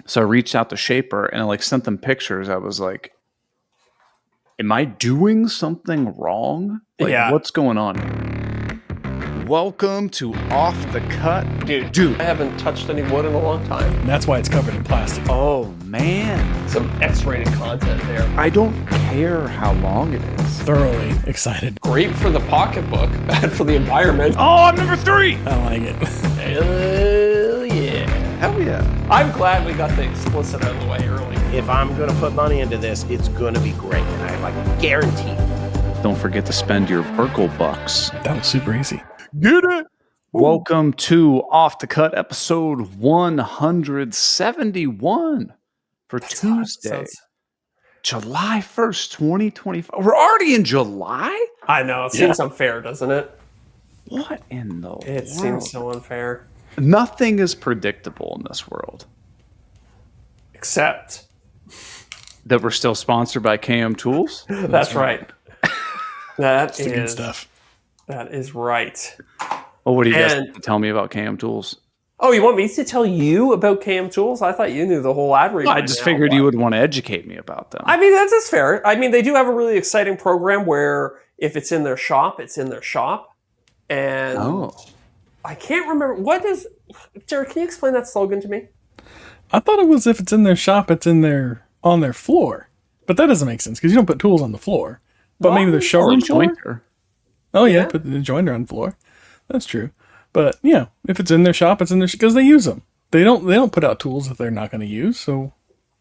So I reached out to Shaper and I like sent them pictures. I was like, am I doing something wrong? Like, what's going on here? Welcome to Off the Cut. Dude, I haven't touched any wood in a long time. And that's why it's covered in plastic. Oh, man. Some X-rated content there. I don't care how long it is. Thoroughly excited. Great for the pocketbook, bad for the environment. Oh, I'm number 3. I like it. Hell yeah. Hell yeah. I'm glad we got the explicit out of the way early. If I'm going to put money into this, it's going to be great. And I like guarantee. Don't forget to spend your Burkle bucks. That was super easy. Get it? Welcome to Off the Cut episode 171 for Tuesday, July 1st, 2025. We're already in July? I know. It seems unfair, doesn't it? What in the world? It seems so unfair. Nothing is predictable in this world. Except that we're still sponsored by KM Tools? That's right. That's good stuff. That is right. Well, what do you guys have to tell me about KM Tools? Oh, you want me to tell you about KM Tools? I thought you knew the whole ad read. I just figured you would want to educate me about them. I mean, that's fair. I mean, they do have a really exciting program where if it's in their shop, it's in their shop. And I can't remember. What is... Deric, can you explain that slogan to me? I thought it was if it's in their shop, it's in their on their floor. But that doesn't make sense because you don't put tools on the floor. But maybe the showroom floor. Oh, yeah, put the jointer on the floor. That's true. But, yeah, if it's in their shop, it's in their because they use them. They don't put out tools that they're not going to use. So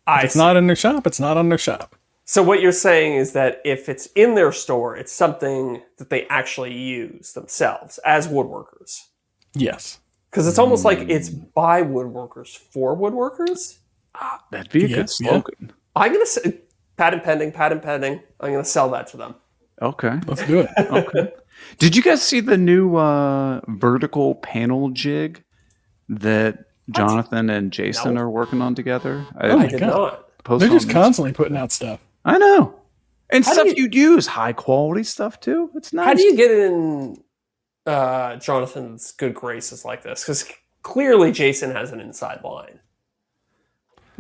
if it's not in their shop, it's not on their shop. So what you're saying is that if it's in their store, it's something that they actually use themselves as woodworkers. Yes. Because it's almost like it's by woodworkers for woodworkers. That'd be a good slogan. Yeah. I'm going to say, patent pending. I'm going to sell that to them. Okay. Let's do it. Okay. Did you guys see the new vertical panel jig that Jonathan and Jason are working on together? I did not. They're just constantly putting out stuff. I know. And stuff you'd use, high quality stuff too. It's nice. How do you get in Jonathan's good graces like this? Because clearly Jason has an inside line.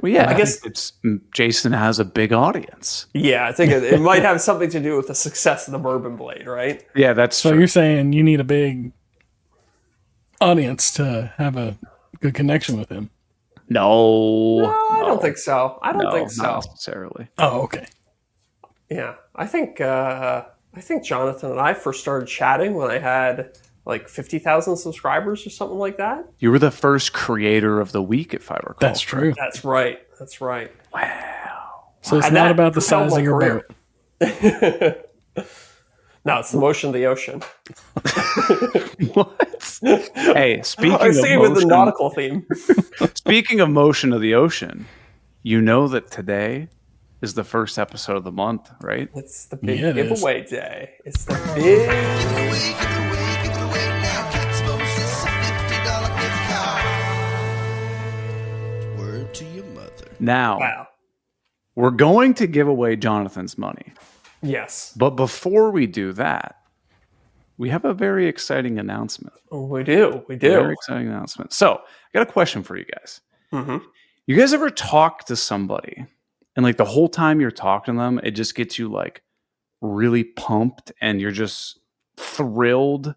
Well, yeah, I guess Jason has a big audience. Yeah, I think it might have something to do with the success of the Bourbon Blade, right? Yeah, that's so true. You're saying you need a big audience to have a good connection with him? No, I don't think so. I don't think so. Not necessarily. Oh, okay. Yeah, I think Jonathan and I first started chatting when I had like 50,000 subscribers or something like that. You were the first creator of the week, if I recall. That's true. That's right. Wow. So it's not about the size of your boat. No, it's the motion of the ocean. What? Hey, speaking I was thinking with the nautical theme. Speaking of motion of the ocean, you know that today is the first episode of the month, right? It's the big giveaway day. It's the big... Now, we're going to give away Jonathan's money. Yes. But before we do that, we have a very exciting announcement. Oh, we do. Very exciting announcement. So, I got a question for you guys. Mm-hmm. You guys ever talk to somebody and like the whole time you're talking to them, it just gets you like really pumped and you're just thrilled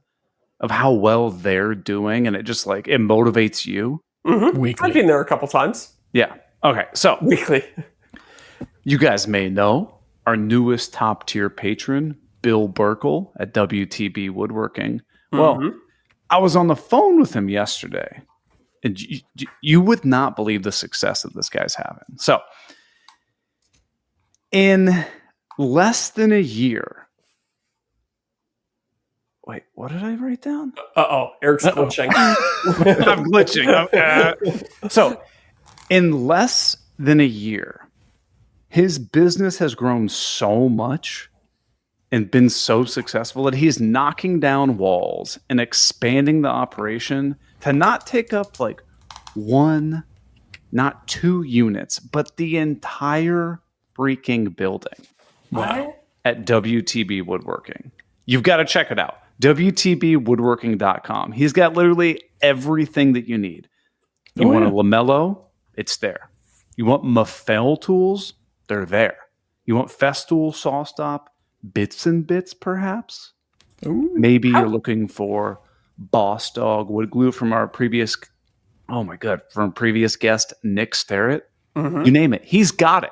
of how well they're doing and it just like, it motivates you? Mm-hmm. Weekly. I've been there a couple times. Yeah. Okay, so weekly. You guys may know our newest top tier patron, Bill Burkle at WTB Woodworking. Well, I was on the phone with him yesterday, and you would not believe the success that this guy's having. So, in less than a year, wait, what did I write down? Eric's glitching. I'm glitching. So, in less than a year, his business has grown so much and been so successful that he is knocking down walls and expanding the operation to not take up like one, not 2 units, but the entire freaking building. Wow. At WTB Woodworking. You've got to check it out. WTBwoodworking.com. He's got literally everything that you need. You want a lamello? It's there. You want Mafel tools? They're there. You want Festool, SawStop, Bits and Bits, perhaps? Ooh. Maybe you're looking for Boss Dog wood glue from our previous, from previous guest, Nick Starrett. You name it. He's got it.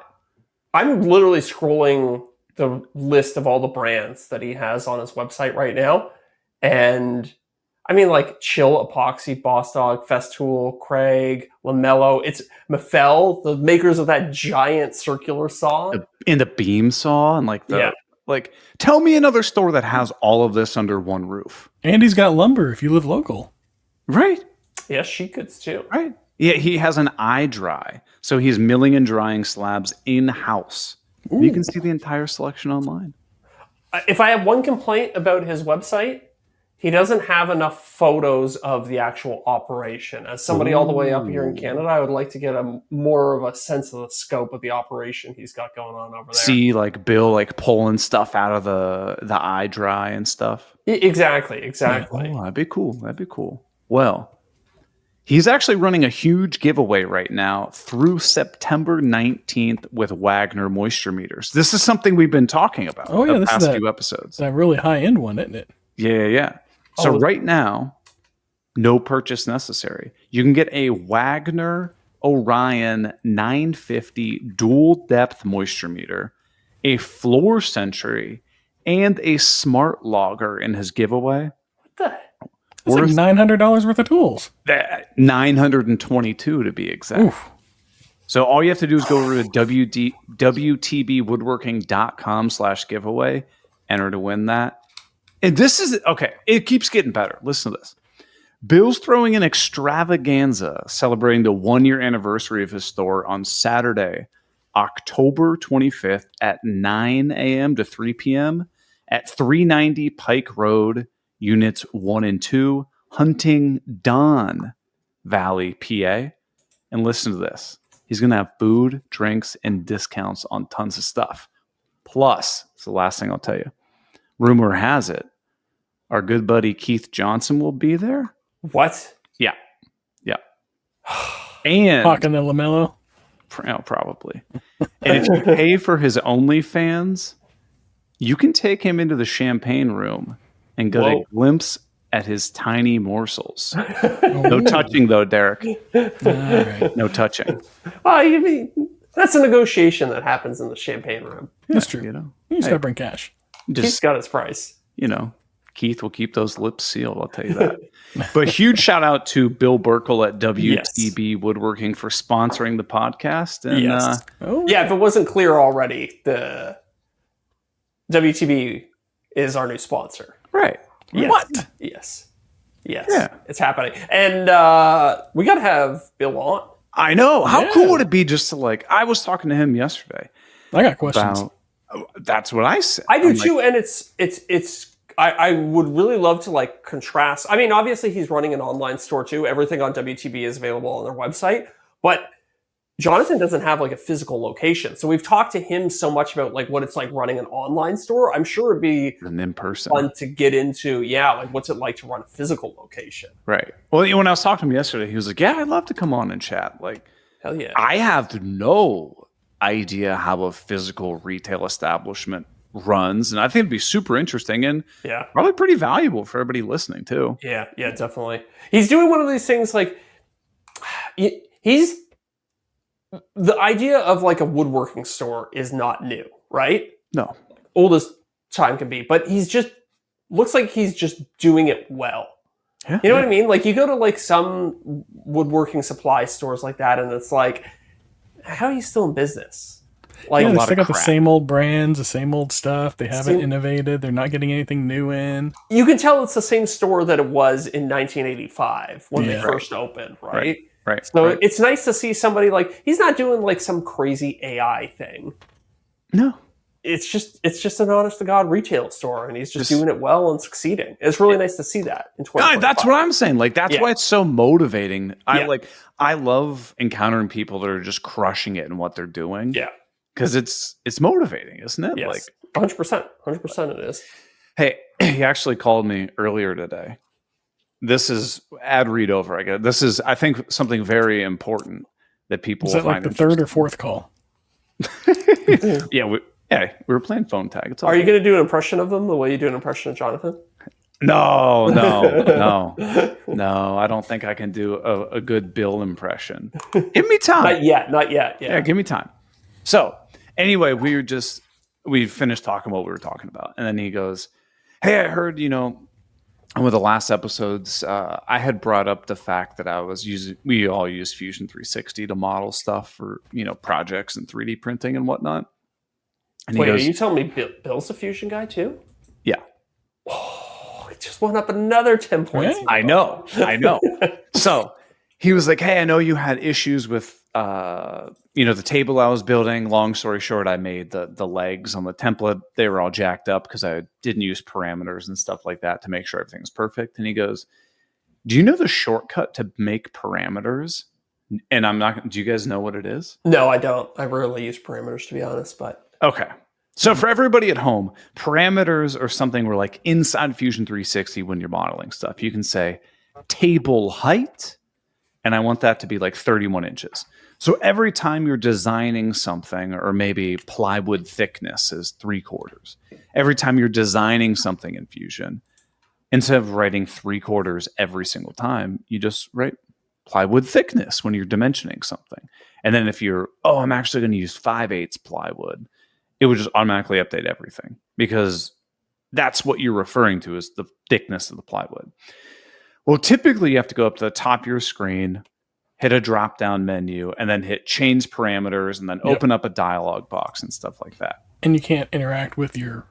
I'm literally scrolling the list of all the brands that he has on his website right now. And I mean, like Chill Epoxy, Boss Dog, Festool, Craig, Lamello. It's Mafel, the makers of that giant circular saw. And the beam saw and tell me another store that has all of this under one roof. And he's got lumber if you live local. Right. Yeah, sheet goods too. Right. Yeah, he has an eye dry. So he's milling and drying slabs in-house. You can see the entire selection online. If I have one complaint about his website, he doesn't have enough photos of the actual operation. As somebody all the way up here in Canada, I would like to get more of a sense of the scope of the operation he's got going on over there. See, like Bill, like pulling stuff out of the eye dry and stuff. Exactly. Oh, that'd be cool. Well, he's actually running a huge giveaway right now through September 19th with Wagner moisture meters. This is something we've been talking about the past few episodes. That really high-end one, isn't it? Yeah. So right now, no purchase necessary. You can get a Wagner Orion 950 dual depth moisture meter, a floor sentry, and a smart logger in his giveaway. What the? It's like $900 worth of tools. $922 to be exact. Oof. So all you have to do is go over to WTBwoodworking.com/giveaway, enter to win that. And this is, okay, it keeps getting better. Listen to this. Bill's throwing an extravaganza celebrating the 1-year anniversary of his store on Saturday, October 25th at 9 a.m. to 3 p.m. at 390 Pike Road, Units 1 and 2, Huntingdon Valley, PA. And listen to this. He's going to have food, drinks, and discounts on tons of stuff. Plus, it's the last thing I'll tell you. Rumor has it, our good buddy Keith Johnson will be there. What? Yeah. And Talking to Lamello? Probably. And if you pay for his OnlyFans, you can take him into the champagne room and get a glimpse at his tiny morsels. No touching, though, Deric. Right. No touching. You mean that's a negotiation that happens in the champagne room. That's true. You Just gotta bring cash. He's got his price. Keith will keep those lips sealed, I'll tell you that. But huge shout out to Bill Burkle at WTB Woodworking for sponsoring the podcast. And, if it wasn't clear already, the WTB is our new sponsor. Right. Yes. What? Yes. Yeah. It's happening. And we got to have Bill on. I know. How cool would it be just to I was talking to him yesterday. I got questions. That's what I said. I do too. And I would really love to contrast. I mean, obviously he's running an online store too. Everything on WTB is available on their website, but Jonathan doesn't have a physical location. So we've talked to him so much about what it's like running an online store. I'm sure it'd be an in-person fun to get into. Yeah. What's it like to run a physical location? Right. Well, when I was talking to him yesterday, he was like, yeah, I'd love to come on and chat. Hell yeah. I have no idea how a physical retail establishment runs, and I think it'd be super interesting and probably pretty valuable for everybody listening too. Yeah, definitely. He's doing one of these things he's the idea of a woodworking store is not new, right? No. Old as time can be, but looks like he's just doing it well. Yeah. You know what I mean? You go to some woodworking supply stores like that, and it's how are you still in business? They still got the same old brands, the same old stuff. They haven't innovated. They're not getting anything new in. You can tell it's the same store that it was in 1985 when they first opened, right? Right. So it's nice to see somebody he's not doing some crazy AI thing. No. It's just an honest to God retail store, and he's just doing it well and succeeding. It's really nice to see that in 2025. That's what I'm saying. That's why it's so motivating. I love encountering people that are just crushing it in what they're doing. Yeah. Because it's motivating, isn't it? Yes. 100%. 100% it is. Hey, he actually called me earlier today. This is ad read over, I guess. This is, I think, something very important. that people Is will that like find the third or interesting. fourth call? Yeah, we were playing phone tag. It's all Are you good. going to do an impression of them the way you do an impression of Jonathan? No. I don't think I can do a good Bill impression. Give me time. Not yet. Yeah, give me time. So anyway, we finished talking what we were talking about, and then he goes, "Hey, I heard one of the last episodes, I had brought up the fact that we all use Fusion 360 to model stuff for projects and 3D printing and whatnot." And Wait, he goes, are you telling me Bill's a Fusion guy too? "Yeah, Oh, it just went up another 10 points. Really? I know." So he was like, "Hey, I know you had issues with the table I was building. Long story short, I made the legs on the template. They were all jacked up because I didn't use parameters and stuff like that to make sure everything's perfect." And he goes, "Do you know the shortcut to make parameters?" And do you guys know what it is? No, I don't. I rarely use parameters, to be honest, but Okay. So for everybody at home, parameters are something where, like, inside Fusion 360, when you're modeling stuff, you can say table height, and I want that to be like 31 inches. So every time you're designing something, or maybe plywood thickness is 3/4. Every time you're designing something in Fusion, instead of writing 3/4 every single time, you just write plywood thickness when you're dimensioning something. And then if I'm actually going to use 5/8 plywood, it would just automatically update everything, because that's what you're referring to as the thickness of the plywood. Well, typically you have to go up to the top of your screen, hit a drop-down menu, and then hit change parameters, and then open up a dialog box and stuff like that. And you can't interact with your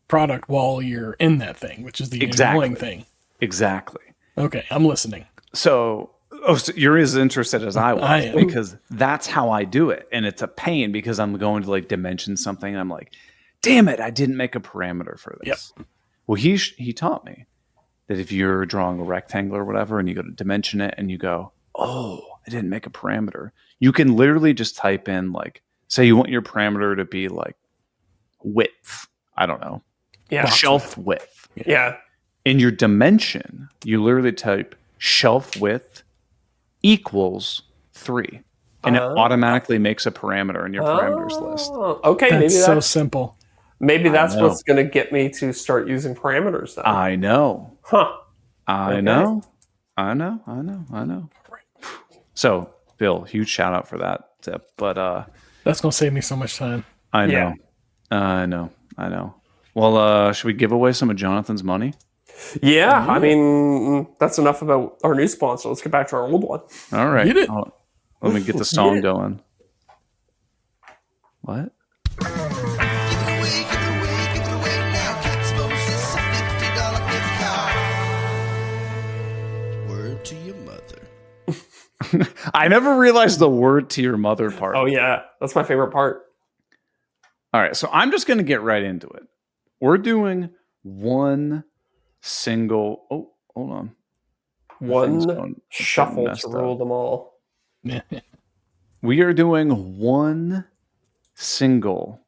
product while you're in that thing, which is the annoying thing. Exactly. Okay, I'm listening. So you're as interested as I was. I am. Because that's how I do it. And it's a pain because I'm going to like dimension something and I'm like, damn it, I didn't make a parameter for this. Yep. Well, he taught me that if you're drawing a rectangle or whatever and you go to dimension it and you go, oh, I didn't make a parameter, you can literally just type in, like, say you want your parameter to be like width. I don't know. yeah. Shelf width. Yeah. In your dimension, you literally type shelf width equals 3, and it automatically makes a parameter in your parameters list. Okay, That's maybe so simple. maybe that's know. what's going to get me to start using parameters then. I know. Huh. I know. So, Bill, huge shout out for that tip. But That's gonna save me so much time. I know. Yeah. I know. Well, should we give away some of Jonathan's money? Yeah, I mean, that's enough about our new sponsor. Let's get back to our old one. All right. Get it. Let me get the song Get it. going. What? Give it away now. Cat's Moses, a $50 gift card. Word to your mother. I never realized the word to your mother part. Oh, yeah. That's my favorite part. All right, so I'm just going to get right into it. We're doing one single. Oh, hold on. Thing's One going shuffle messed to up. rule them all. We are doing one single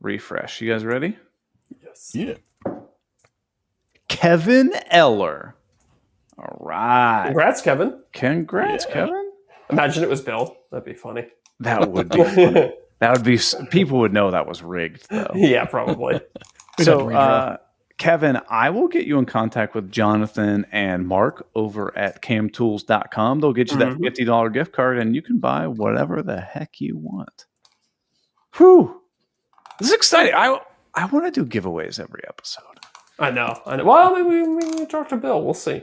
refresh. You guys ready? Yes. Yeah. Kevin Eller. All right. Congrats, Kevin. Congrats, Yeah. Kevin. Imagine it was Bill. That'd be funny. That would be funny. That would be, people would know that was rigged, though. Yeah, probably. We'd have to redraw. Kevin, I will get you in contact with Jonathan and Mark over at camtools.com. They'll get you that $50 gift card, and you can buy whatever the heck you want. Whew. This is exciting. I want to do giveaways every episode. I know. Well, maybe we can talk to Bill. We'll see.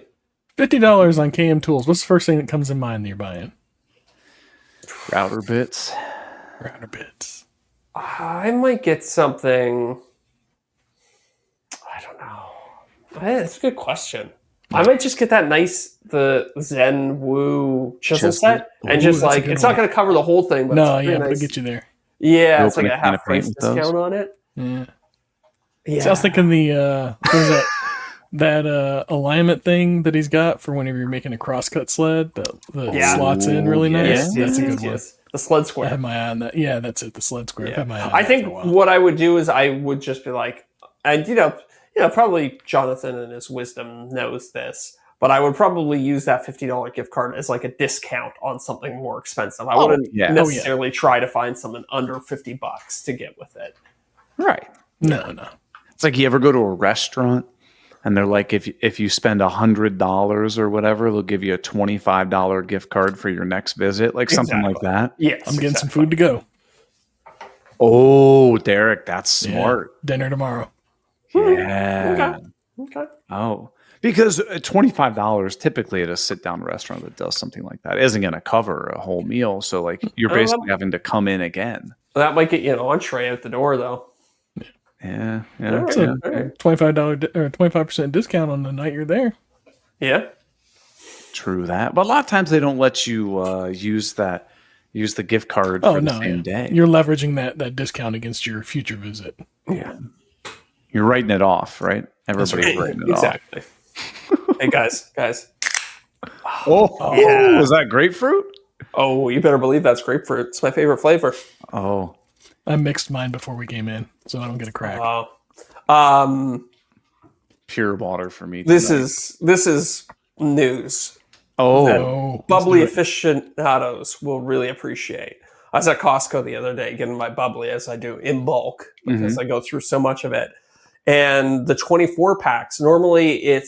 $50 on KM Tools. What's the first thing that comes in mind that you're buying? Router bits. Router bits. I might get something. I don't know. That's a good question. I might just get that the Zen Woo chisel set, and Ooh, just that's a like, good it's one. not going to cover the whole thing, but No, it's yeah, pretty but nice. it'll get you there. Yeah, You it's like open a a can of half price paint with those? discount on it. Yeah. Yeah. See, I was thinking the what is that alignment thing that he's got for whenever you're making a crosscut sled that Yeah. slots in really nice. Yes, That's a yes, good one. yes. The sled I square. had my eye on that. Yeah, that's it. The sled square. I've had my eye on I that think for a while. what I would do is I would just be like, and probably Jonathan in his wisdom knows this, but I would probably use that $50 gift card as like a discount on something more expensive. I wouldn't necessarily try to find something under $50 to get with it. Right. No. It's like you ever go to a restaurant and they're like, if you spend $100 or whatever, they'll give you a $25 gift card for your next visit, like something like that. Yes, I'm getting some food to go. Oh, Deric, that's smart. Yeah, dinner tomorrow. Yeah. Okay. Oh, because $25 typically at a sit-down restaurant that does something like that isn't going to cover a whole meal. So, like, you're basically having to come in again. That might get you an entree out the door, though. Yeah. It's a $25 or 25% discount on the night you're there. Yeah. True that. But a lot of times they don't let you use the gift card for the same day. You're leveraging that discount against your future visit. Yeah. You're writing it off, right? Everybody's writing it off. Exactly. Hey, guys. Oh, yeah. Was that grapefruit? Oh, you better believe that's grapefruit. It's my favorite flavor. Oh. I mixed mine before we came in, so I don't get a crack. Pure water for me. This is news. Oh. Bubbly aficionados will really appreciate. I was at Costco the other day getting my bubbly, as I do in bulk, because I go through so much of it. And the 24 packs, normally it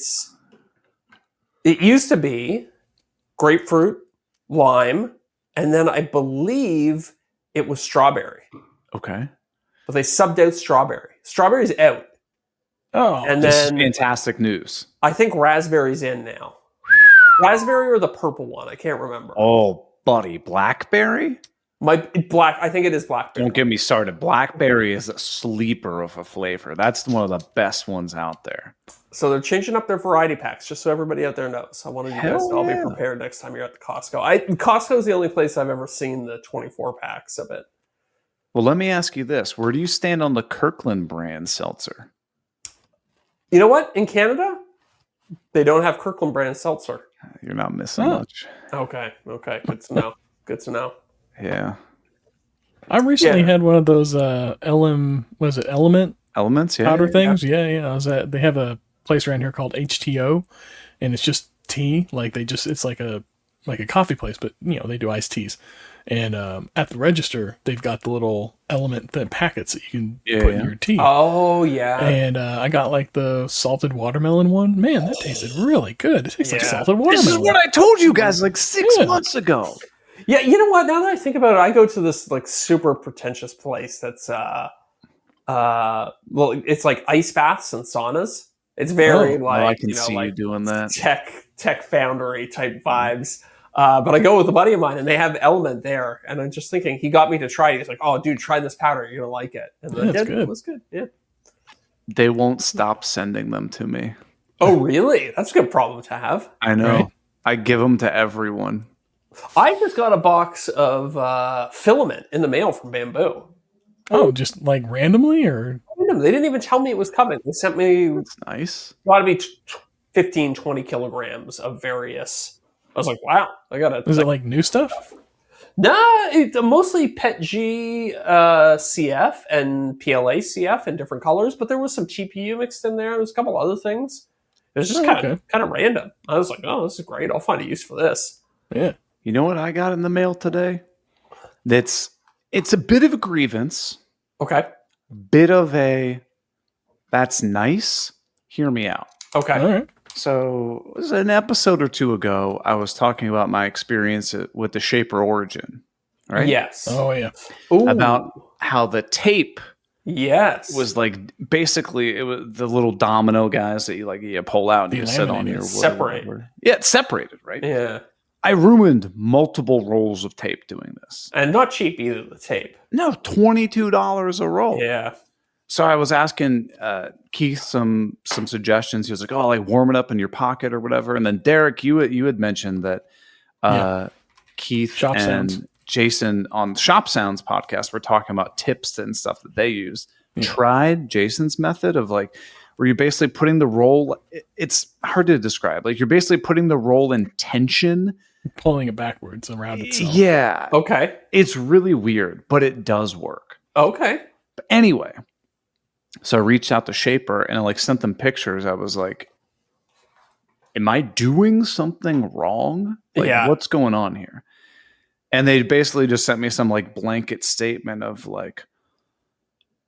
used to be grapefruit, lime, and then I believe it was strawberry. Okay. But they subbed out strawberry. Strawberry's out. Oh, And This then is fantastic news. I think raspberry's in now. Raspberry or the purple one? I can't remember. Oh, buddy, blackberry? I think it is blackberry. Don't get me started. Blackberry is a sleeper of a flavor. That's one of the best ones out there. So they're changing up their variety packs, just so everybody out there knows. I wanted you guys to all be prepared next time you're at the Costco. Costco is the only place I've ever seen the 24 packs of it. Well, let me ask you this. Where do you stand on the Kirkland brand seltzer? You know what? In Canada, they don't have Kirkland brand seltzer. You're not missing much. Okay. Good to know. Good to know. Yeah. I recently had one of those Element Elements, yeah. powder things. Yeah. I was at. They have a place around here called HTO, and it's just tea. Like it's like a coffee place, but they do iced teas. And at the register, they've got the little Element packets that you can put in your tea. Oh yeah. And I got like the salted watermelon one. Man, that tasted really good. It tastes like salted watermelon. This is what I told you guys like 6 months ago. Yeah, you know what? Now that I think about it, I go to this like super pretentious place that's it's like ice baths and saunas. It's very I can see you doing that. Tech foundry type vibes. But I go with a buddy of mine and they have Element there, and I'm just thinking he got me to try it. He's like, "Oh, dude, try this powder. You're gonna like it." And I did. Good. It was good. Yeah. They won't stop sending them to me. Oh, really? That's a good problem to have. I know. Right? I give them to everyone. I just got a box of filament in the mail from Bamboo. Oh, just like randomly, or They didn't even tell me it was coming. They sent me That's nice. got to be 15, 20 kilograms of various. I was like, wow, I got to. is it like new stuff? Nah, it's mostly PET G CF and PLA CF in different colors, but there was some TPU mixed in there. There was a couple other things. It was just kind of random. I was like, oh, this is great. I'll find a use for this. Yeah. You know what I got in the mail today? It's a bit of a grievance. Okay. Bit of a that's nice. Hear me out. Okay. All right. So it was an episode or two ago. I was talking about my experience with the Shaper Origin, right? Yes. Oh yeah. Ooh. About how the tape yes was like basically it was the little domino guys that you pull out and you sit on your wood. Separate. Yeah, it's separated, right? Yeah. I ruined multiple rolls of tape doing this. And not cheap either, the tape. No, $22 a roll. Yeah. So I was asking Keith some suggestions. He was like, "Oh, like warm it up in your pocket or whatever." And then Deric, you had mentioned that Keith Shop and Sounds. Jason on Shop Sounds podcast were talking about tips and stuff that they use. Yeah. Tried Jason's method of like where you're basically putting the roll. It's hard to describe. Like you're basically putting the roll in tension, Pulling it backwards around itself. Yeah, Okay. it's really weird, but it does work. Okay. But anyway. So I reached out to Shaper and I sent them pictures. I was like, am I doing something wrong? Like, Yeah. what's going on here? And they basically just sent me some like blanket statement of like,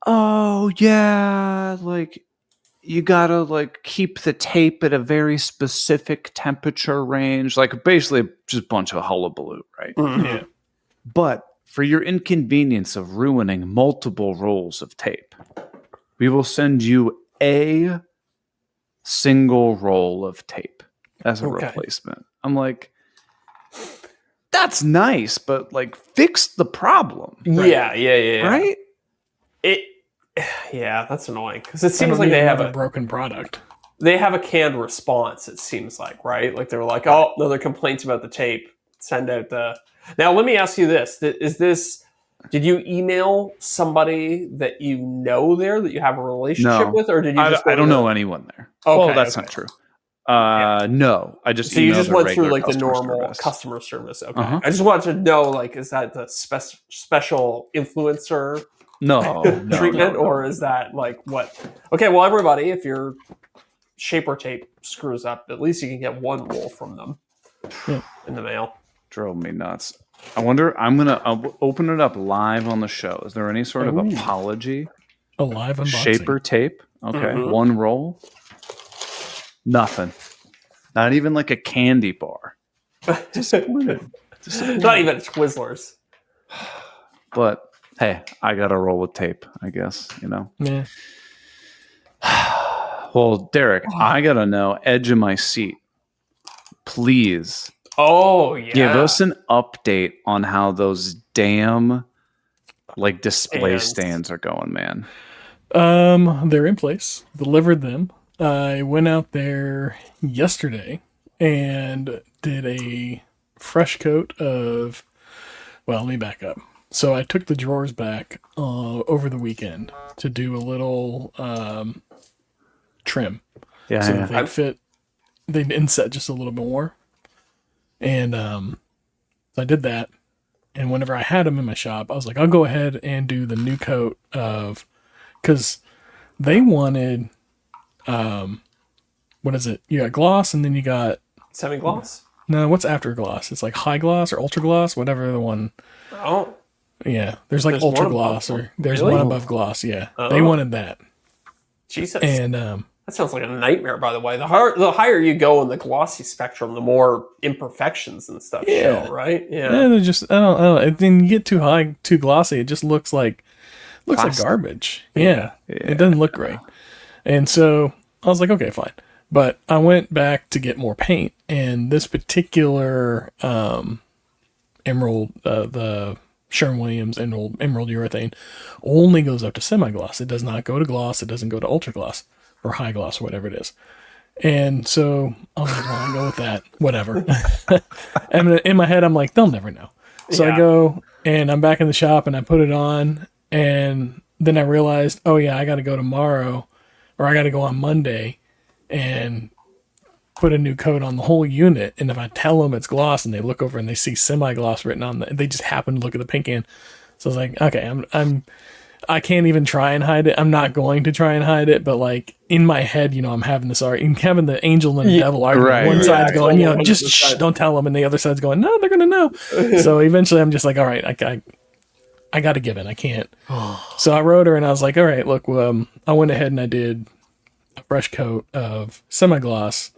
oh yeah, like you gotta like keep the tape at a very specific temperature range. Like basically just a bunch of hullabaloo, right? Yeah. But for your inconvenience of ruining multiple rolls of tape, we will send you a single roll of tape as a replacement. I'm like, that's nice, but like fix the problem. Yeah. Right? Yeah, that's annoying because it I seems don't like need they have another a broken product. they have a canned response. It seems like, right? Like they were like, oh, no, there are complaints about the tape. Send out the. Now, let me ask you this: Is this? Did you email somebody that you know there that you have a relationship No. with, or did you? I don't know anyone there. Okay, well, that's not true. No, I just So you emailed just the went through regular like the customer normal service. customer service. Okay, Uh-huh. I just wanted to know, like, is that the special influencer No, treatment, no. or is that like what? Okay, well, everybody, if your shaper tape screws up, at least you can get one roll from them in the mail. Drove me nuts. I wonder. I'll open it up live on the show. Is there any sort of apology? A live unboxing. Shaper tape. Okay, one roll. Nothing. Not even like a candy bar. Disappointed. Not even Twizzlers. But hey, I got to roll with tape, I guess, you know. Yeah. Well, Deric, I got to know, edge of my seat. Please Oh yeah. give us an update on how those damn like display stands are going, man. They're in place. Delivered them. I went out there yesterday and did a fresh coat of. Well, let me back up. So I took the drawers back over the weekend to do a little trim. Yeah, So yeah. that they'd fit. They'd inset just a little bit more. And so I did that. And whenever I had them in my shop, I was like, I'll go ahead and do the new coat of. Because they wanted. What is it? You got gloss, and then you got Semi-gloss? no. What's after gloss? It's like high gloss or ultra gloss, whatever the one. Oh. Yeah, there's like There's ultra one gloss, above or there's really? one above gloss. Yeah, Oh. they wanted that, Jesus. and That sounds like a nightmare, by the way. The higher you go in the glossy spectrum, the more imperfections and stuff show, right? Yeah. they're just I don't. And then you get too high, too glossy, it just looks like Plastic. garbage. Yeah, it doesn't look great. And so I was like, okay, fine. But I went back to get more paint, and this particular emerald, the Sherwin-Williams emerald urethane, only goes up to semi-gloss. It does not go to gloss. It doesn't go to ultra gloss or high gloss or whatever it is. And so I was like, well, I'll go with that. Whatever. And in my head, I'm like, they'll never know. So I go, and I'm back in the shop, and I put it on, and then I realized, oh yeah, I got to go tomorrow, or I got to go on Monday and put a new coat on the whole unit. And if I tell them it's gloss and they look over and they see semi-gloss written on they just happen to look at the paint can. So I was like, okay, I can't even try and hide it. I'm not going to try and hide it, but like in my head, I'm having this argument, having the angel and the devil argument. Right, One side's going, totally, just shh, don't tell them. And the other side's going, no, they're going to know. So eventually I'm just like, all right, I got to give in. I can't. So I wrote her and I was like, all right, look, I went ahead and I did a fresh coat of semi-gloss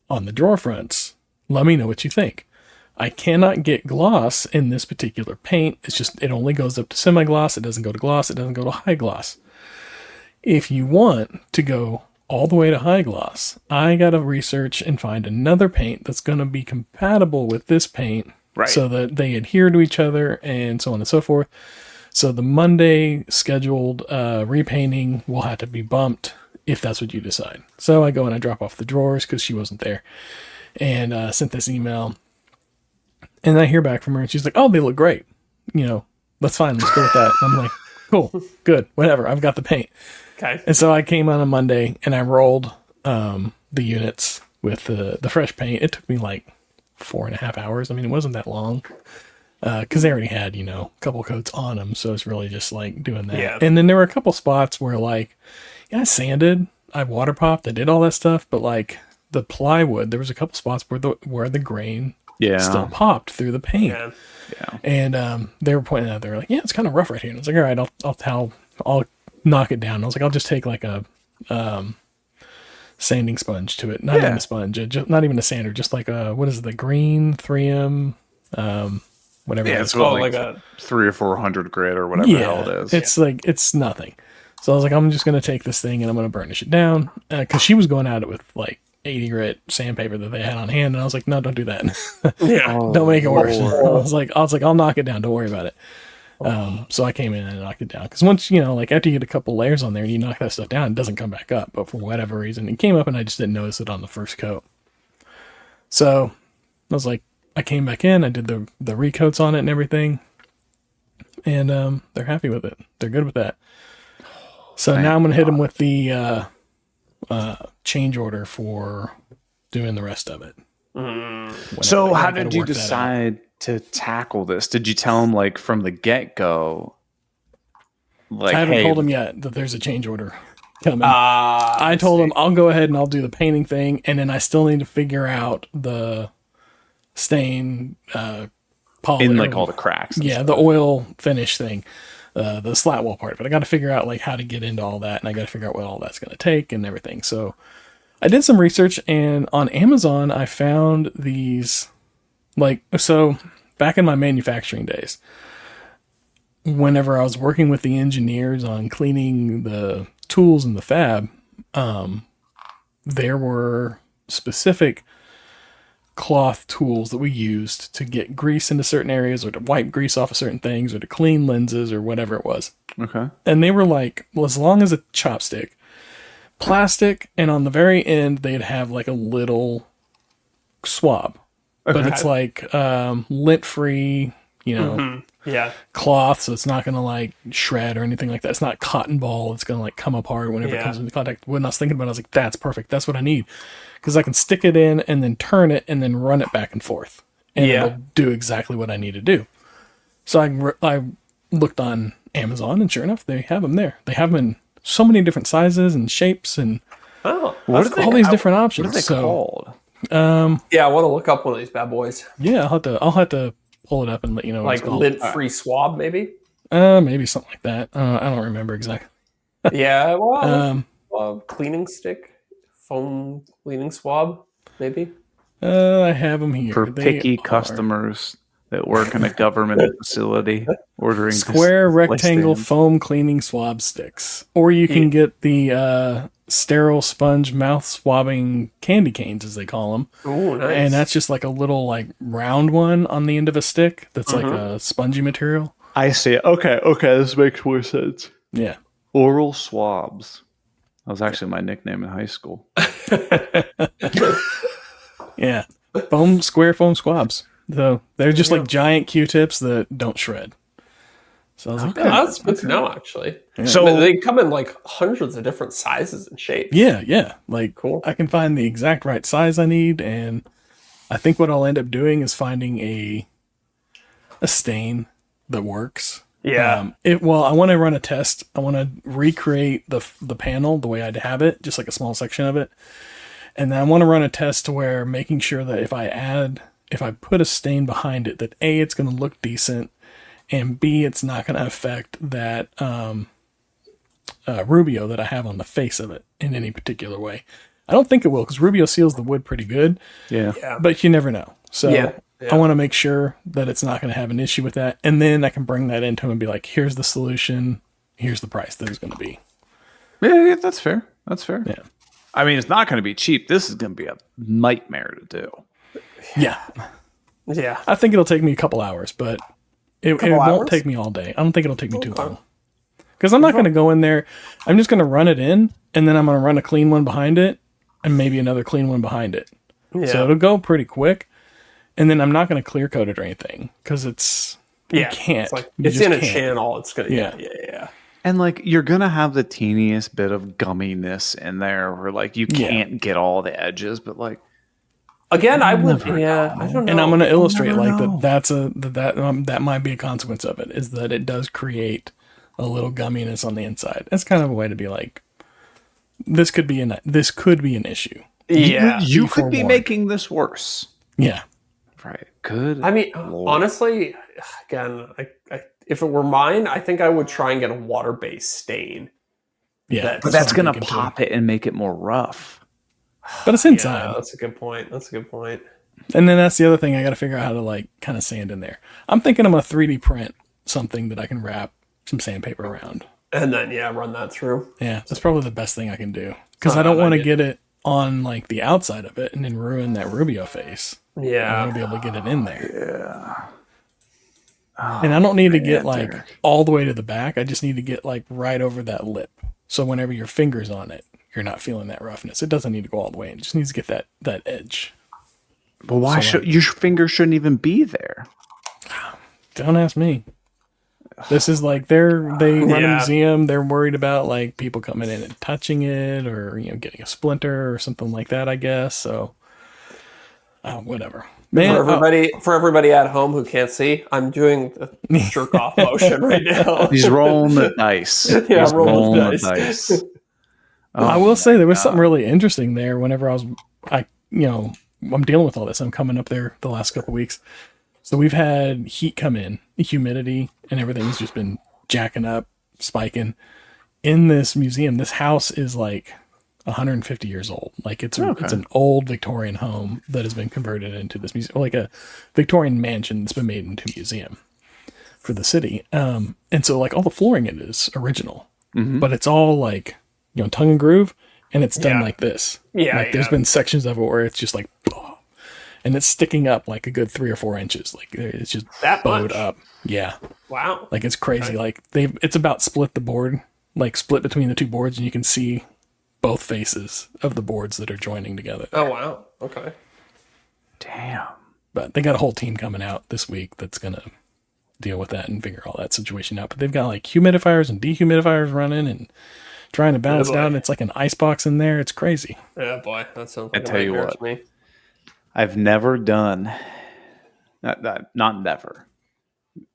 on the drawer fronts. Let me know what you think. I cannot get gloss in this particular paint. It's just, it only goes up to semi-gloss. It doesn't go to gloss. It doesn't go to high gloss. If you want to go all the way to high gloss, I got to research and find another paint that's going to be compatible with this paint. Right. So that they adhere to each other and so on and so forth. So the Monday scheduled repainting will have to be bumped if that's what you decide. So I go and I drop off the drawers because she wasn't there, and sent this email. And I hear back from her, and she's like, "Oh, they look great. That's fine. Let's go with that." And I'm like, "Cool, good, whatever. I've got the paint." Okay. And so I came on a Monday and I rolled the units with the fresh paint. It took me like 4.5 hours. I mean, it wasn't that long. Because they already had, a couple coats on them, so it's really just like doing that. Yeah. And then there were a couple spots where I sanded, I water popped, I did all that stuff, but like the plywood, there was a couple spots where the grain Yeah. still popped through the paint. Yeah. Yeah. And they were pointing out, they were like, yeah, it's kind of rough right here. And I was like, all right, I'll knock it down. And I was like, I'll just take like a sanding sponge to it. Not even a sponge, not even a sander, just like what is it, the green 3M, whatever. Yeah, it it's is. like a 300 or 400 grit or whatever the hell it is. It's like, it's nothing. So I was like, I'm just going to take this thing and I'm going to burnish it down. Because she was going at it with like 80 grit sandpaper that they had on hand. And I was like, no, don't do that. Yeah. Don't make it worse. I was like, I'll knock it down. Don't worry about it. So I came in and knocked it down. Because once, like after you get a couple layers on there and you knock that stuff down, it doesn't come back up. But for whatever reason, it came up and I just didn't notice it on the first coat. So I was like, I came back in, I did the recoats on it and everything. And they're happy with it. They're good with that. So now I'm going to hit them with the change order for doing the rest of it. So I how gotta did you work that out. decide to tackle this? Did you tell him like from the get-go? Like, I haven't hey, told him yet that there's a change order coming. Ah, I told him I'll go ahead and I'll do the painting thing, and then I still need to figure out the stain polish in like all the cracks. and yeah, stuff. the oil finish thing, the slat wall part. But I got to figure out like how to get into all that, and I got to figure out what all that's going to take and everything. So I did some research, and on Amazon I found these so back in my manufacturing days, whenever I was working with the engineers on cleaning the tools in the fab, there were specific cloth tools that we used to get grease into certain areas or to wipe grease off of certain things or to clean lenses or whatever it was. Okay. And they were like, well, as long as a chopstick, plastic, and on the very end, they'd have like a little swab. But Okay. it's like lint-free, yeah. cloth, so it's not going to like shred or anything like that. It's not cotton ball. It's going to like come apart whenever it Yeah. comes into contact. When I was thinking about it, I was like, that's perfect. That's what I need. Because I can stick it in and then turn it and then run it back and forth. And Yeah. it'll do exactly what I need to do. So I looked on Amazon, and sure enough, they have them there. They have them in so many different sizes and shapes and Oh, What that's are all cool. these different options. What are they So, called? Yeah, I want to look up one of these bad boys. yeah, I'll have to pull it up and let you know what Like it's called. lint-free swab, maybe? Maybe something like that. I don't remember exactly. Yeah, well, Um, cleaning stick, foam cleaning swab, maybe? I have them here. For They picky are customers that work in a government facility ordering square display rectangle stands. foam cleaning swab sticks, or you can get the sterile sponge mouth swabbing candy canes, as they call them. Ooh, nice. And that's just like a little like round one on the end of a stick that's like a spongy material. I see. Okay, this makes more sense. Yeah. Oral swabs. That was actually my nickname in high school. Yeah. Square foam swabs. So they're just like giant Q-tips that don't shred. So I was like, Oh, that's good to know, actually. So But they come in like hundreds of different sizes and shapes. yeah. Like Cool. I can find the exact right size I need, and I think what I'll end up doing is finding a stain that works. Yeah. I want to run a test. I want to recreate the panel the way I'd have it, just like a small section of it. And then I want to run a test to where making sure that if I put a stain behind it, that A, it's going to look decent, and B, it's not going to affect that Rubio that I have on the face of it in any particular way. I don't think it will, because Rubio seals the wood pretty good, yeah. Yeah. but you never know. So Yeah. I want to make sure that it's not going to have an issue with that. And then I can bring that into him and be like, here's the solution. Here's the price that it's going to be. Yeah, that's fair. That's fair. Yeah. I mean, it's not going to be cheap. This is going to be a nightmare to do. Yeah. Yeah. I think it'll take me a couple hours, but it Couple won't hours? take me all day. I don't think it'll take me too long. Because I'm not going to go in there. I'm just going to run it in, and then I'm going to run a clean one behind it, and maybe another clean one behind it. Yeah. So it'll go pretty quick. And then I'm not going to clear coat it or anything, because you can't. It's like You it's just in a can't. channel. It's gonna. Yeah. Yeah. And like you're gonna have the teeniest bit of gumminess in there where like you Yeah. can't get all the edges, but like Again, I would. Yeah. I don't know. And I'm going to illustrate never like know. that might be a consequence of it, is that it does create a little gumminess on the inside. That's kind of a way to be like, this could be an issue. Yeah. You could be forewarned. making this worse. Yeah. Right. Good. I mean, Lord. honestly, again, if it were mine, I think I would try and get a water-based stain. Yeah. But that's what I'm going to thinking, too. pop it and make it more rough. But it's inside. Yeah, that's a good point. And then that's the other thing I got to figure out how to like kind of sand in there. I'm thinking I'm going to 3D print something that I can wrap some sandpaper around. And then, run that through. Yeah, that's probably the best thing I can do. Because I don't want to get it on like the outside of it and then ruin that Rubio face. Yeah. I want to be able to get it in there. Yeah. And I don't need to get like Deric. all the way to the back. I just need to get like right over that lip. So whenever your finger's on it, you're not feeling that roughness. It doesn't need to go all the way. It just needs to get that edge. But why So, should your finger shouldn't even be there? Don't ask me. This is like they run a museum. They're worried about like people coming in and touching it, or getting a splinter or something like that. I guess so. Whatever, man. For everybody at home who can't see, I'm doing the jerk off motion right now. He's rolling the dice. Yeah, He's rolling the rolling dice. the dice. I will say there was something really interesting there. Whenever I'm dealing with all this. I'm coming up there the last couple weeks. So we've had heat come in, humidity, and everything's just been jacking up, spiking. In this museum, this house is like 150 years old. Like it's an old Victorian home that has been converted into this museum, like a Victorian mansion that's been made into a museum for the city. And so like all the flooring in it is original, but it's all like, tongue and groove, and it's done like this. Yeah. Like there's been sections of it where it's just like, and it's sticking up like a good 3 or 4 inches. Like it's just that bowed much? up. Yeah. Wow. Like it's crazy. Like it's about split the board, like split between the two boards, and you can see both faces of the boards that are joining together. Oh, wow. Okay. Damn. But they got a whole team coming out this week that's going to deal with that and figure all that situation out. But they've got like humidifiers and dehumidifiers running and trying to balance it out. And it's like an ice box in there. It's crazy. Yeah, boy. That sounds like I tell you nightmare what. to me. I've never done, not never.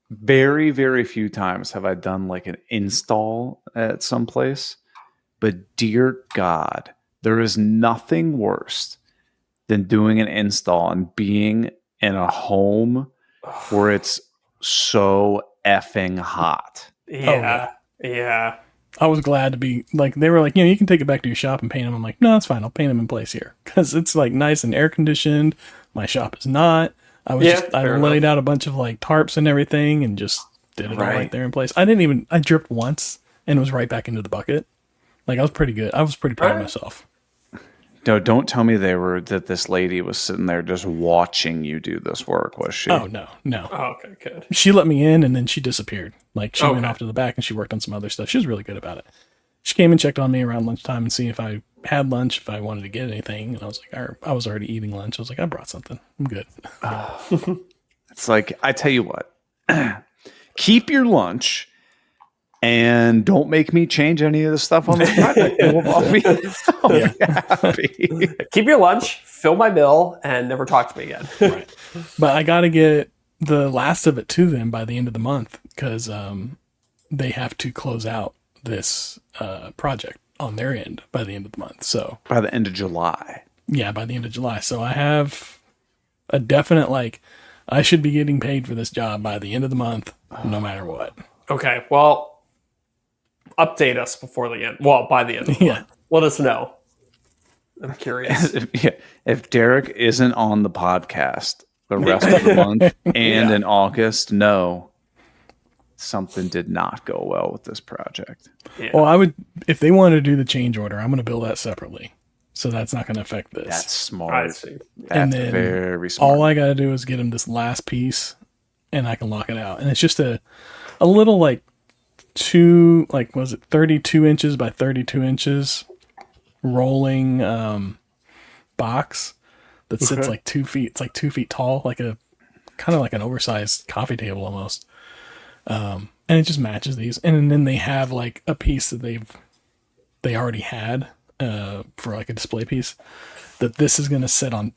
Very, very few times have I done like an install at some place. But dear God, there is nothing worse than doing an install and being in a home where it's so effing hot. Yeah. Yeah. I was glad to be like, they were like, you can take it back to your shop and paint them. I'm like, no, it's fine. I'll paint them in place here. Cause it's like nice and air conditioned. My shop is not. I laid out a bunch of like tarps and everything and just did it all right there in place. I dripped once and it was right back into the bucket. Like I was pretty good. I was pretty proud of myself. No, don't tell me that this lady was sitting there just watching you do this work, was she? Oh, no. Oh, okay, good. She let me in and then she disappeared. Like she went off to the back and she worked on some other stuff. She was really good about it. She came and checked on me around lunchtime and see if I had lunch, if I wanted to get anything. And I was like, I was already eating lunch. I was like, I brought something. I'm good. It's like, I tell you what, keep your lunch and don't make me change any of the stuff on this project. I'll be happy. Keep your lunch, fill my bill, and never talk to me again. Right. But I got to get the last of it to them by the end of the month because they have to close out this project on their end by the end of the month. So By the end of July. Yeah, by the end of July. So I have a definite, like, I should be getting paid for this job by the end of the month, no matter what. Okay, well, update us before the end. Well, by the end of the month. Let us know. I'm curious. If Deric isn't on the podcast the rest of the month and in August, no, something did not go well with this project. Yeah. Well, I would, if they want to do the change order, I'm going to bill that separately. So that's not going to affect this. That's smart. I see. That's And then very smart. all I got to do is get them this last piece and I can lock it out. And it's just a little like 32 inches by 32 inches rolling box that sits like 2 feet. It's like 2 feet tall, like a kind of like an oversized coffee table almost. And it just matches these. And then they have like a piece that they already had for like a display piece that this is going to sit on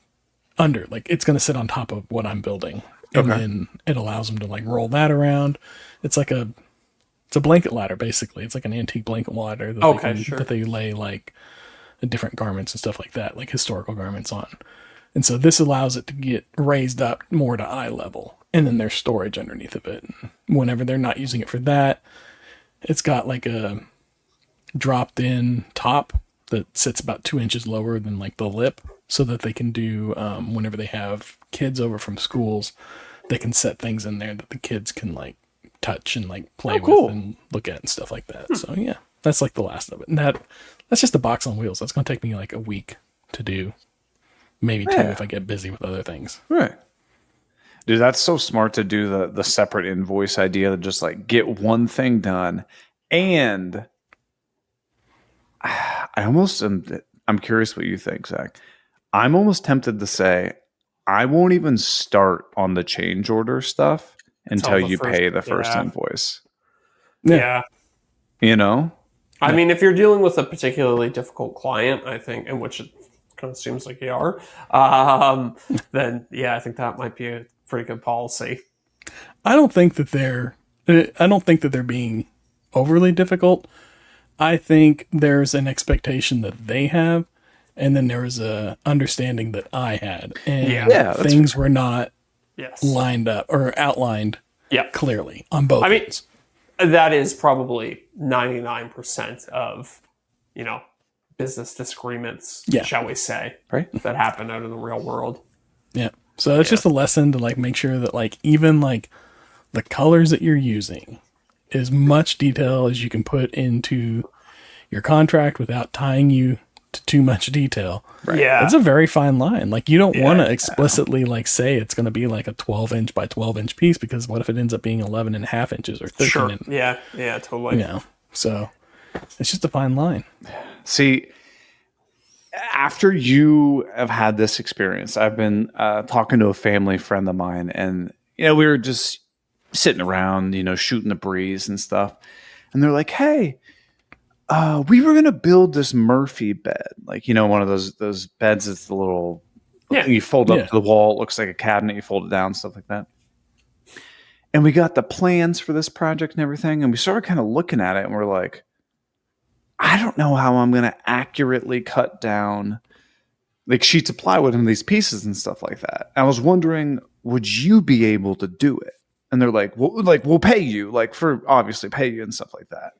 under, like it's going to sit on top of what I'm building. And then it allows them to like roll that around. It's like it's a blanket ladder, basically. It's like an antique blanket ladder that, that they lay like different garments and stuff like that, like historical garments on. And so this allows it to get raised up more to eye level. And then there's storage underneath of it. And whenever they're not using it for that, it's got like a dropped in top that sits about 2 inches lower than like the lip, so that they can do, whenever they have kids over from schools, they can set things in there that the kids can like touch and like play with and look at and stuff like that. So yeah, that's like the last of it. And that's just a box on wheels. That's going to take me like a week to do. Maybe 2 if I get busy with other things. Right. Dude, that's so smart to do the separate invoice idea, to just like get one thing done. And I'm curious what you think, Zach. I'm almost tempted to say I won't even start on the change order stuff until you pay the first invoice. Yeah. You know? I mean, if you're dealing with a particularly difficult client, I think, in which it kind of seems like you are, then yeah, I think that might be a pretty good policy. I don't think that they're being overly difficult. I think there's an expectation that they have, and then there was a understanding that I had, and things were not lined up or outlined clearly on both ends. That is probably 99% of, business disagreements, shall we say, right, that happen out in the real world. Yeah. So it's just a lesson to like make sure that like even like the colors that you're using, as much detail as you can put into your contract without tying you to too much detail. Right. Yeah. It's a very fine line. Like you don't want to explicitly like say it's going to be like a 12 inch by 12 inch piece, because what if it ends up being 11 and a half inches or 13? Sure. Yeah, totally. So it's just a fine line. See, after you have had this experience, I've been talking to a family friend of mine, and we were just sitting around, shooting the breeze and stuff. And they're like, "Hey, we were gonna build this Murphy bed, like one of those beds that's the little thing you fold up to the wall. It looks like a cabinet. You fold it down, stuff like that." And we got the plans for this project and everything, and we started kind of looking at it, and we're like, I don't know how I'm going to accurately cut down like sheets of plywood into these pieces and stuff like that. I was wondering, would you be able to do it? And they're like, we'll pay you, obviously pay you and stuff like that.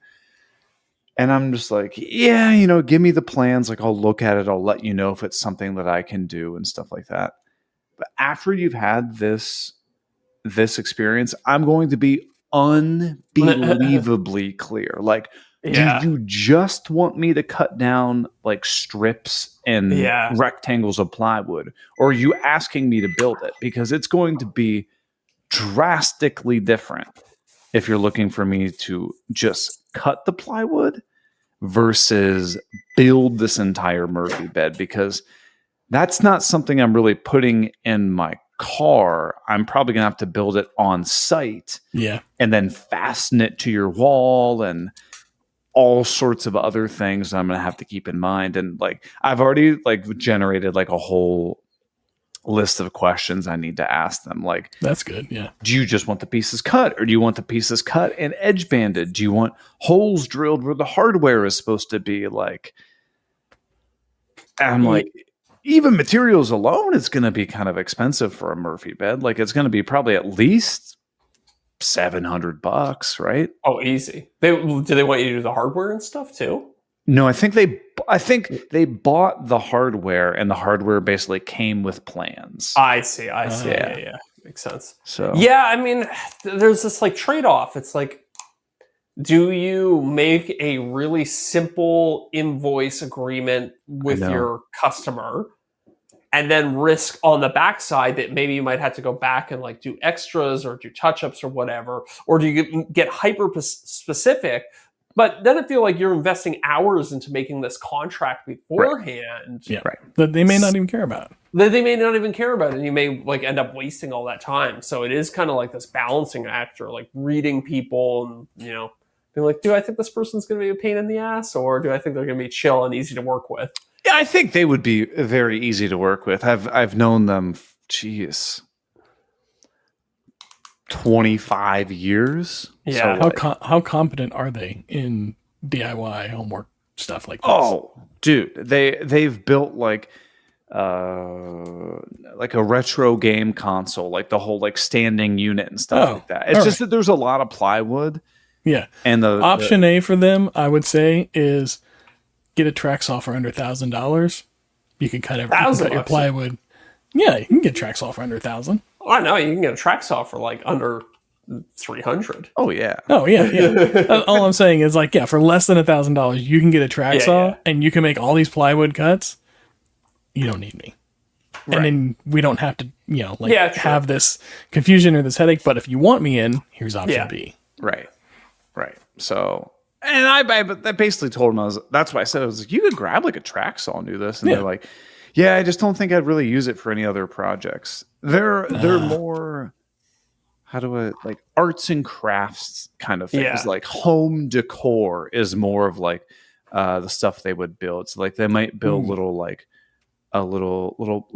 And I'm just like, yeah, give me the plans. Like, I'll look at it. I'll let you know if it's something that I can do and stuff like that. But after you've had this experience, I'm going to be unbelievably clear. Like, do you just want me to cut down like strips and rectangles of plywood? Or are you asking me to build it? Because it's going to be drastically different if you're looking for me to just cut the plywood versus build this entire Murphy bed, because that's not something I'm really putting in my car. I'm probably going to have to build it on site and then fasten it to your wall and all sorts of other things I'm going to have to keep in mind. And like, I've already like generated like a whole list of questions I need to ask them. Like, that's good. Yeah. Do you just want the pieces cut, or do you want the pieces cut and edge banded? Do you want holes drilled where the hardware is supposed to be? Like, I'm like, even materials alone is going to be kind of expensive for a Murphy bed. Like, it's going to be probably at least $700, right? Oh, easy. Do they want you to do the hardware and stuff too? No, I think they bought the hardware, and the hardware basically came with plans. I see. Yeah. Makes sense. So I mean, there's this like trade-off. It's like, do you make a really simple invoice agreement with your customer, and then risk on the backside that maybe you might have to go back and like do extras or do touch-ups or whatever? Or do you get hyper specific, but then I feel like you're investing hours into making this contract beforehand. Right. That they may not even care about. And you may like end up wasting all that time. So it is kind of like this balancing act, or like reading people and, being like, do I think this person's going to be a pain in the ass, or do I think they're going to be chill and easy to work with? Yeah, I think they would be very easy to work with. I've known them, 25 years. Yeah. So how competent are they in DIY homework stuff like this. Oh, dude, they've built like a retro game console, like the whole like standing unit and stuff like that. It's just that there's a lot of plywood. Yeah. And the option A for them, I would say, is get a track saw for under $1,000. You can cut your plywood. Yeah, you can get a track saw for under $1,000. I know you can get a track saw for like under $300. Oh yeah. All I'm saying is like, for less than $1,000, you can get a track saw and you can make all these plywood cuts. You don't need me. Right. And then we don't have to, have this confusion or this headache. But if you want me in, here's option B. Right. So, and I basically told them that's why I said, I was like, you could grab like a track saw and do this. And they're like, I just don't think I'd really use it for any other projects. They're more, how do I, like arts and crafts kind of things. Yeah. Like home decor is more of like the stuff they would build. So like they might build little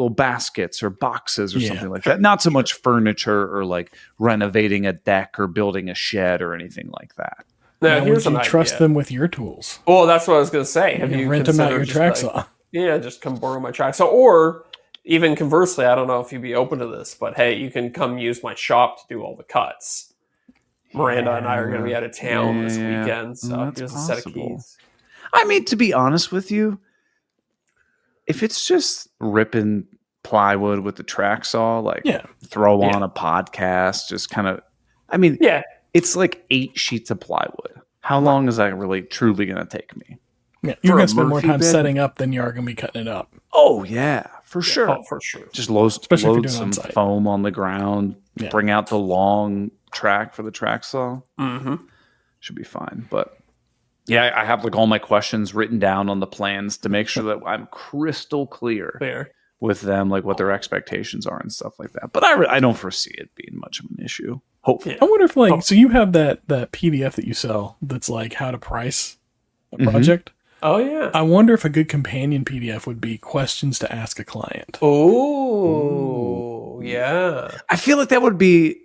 baskets or boxes or something like that. Not so much furniture or like renovating a deck or building a shed or anything like that. Now, would you trust them with your tools? Well, that's what I was going to say. Have you rent them out your track saw? Yeah, just come borrow my track saw. Or even conversely, I don't know if you'd be open to this, but hey, you can come use my shop to do all the cuts. Miranda and I are going to be out of town this weekend, so here's a set of keys. I mean, to be honest with you, if it's just ripping plywood with the track saw, like throw on a podcast, just kind of, it's like 8 sheets of plywood. How long is that really truly going to take me? Yeah, you're going to spend more time setting up than you are going to be cutting it up. Oh, yeah, for sure. Oh, for sure. Just load some foam on the ground, bring out the long track for the track saw. Mm-hmm. Should be fine. But yeah, I have like all my questions written down on the plans to make sure that I'm crystal clear with them, like what their expectations are and stuff like that. But I don't foresee it being much of an issue. Hopefully. I wonder if so you have that PDF that you sell that's like how to price a project. Oh yeah. I wonder if a good companion PDF would be questions to ask a client. Oh, yeah. I feel like that would be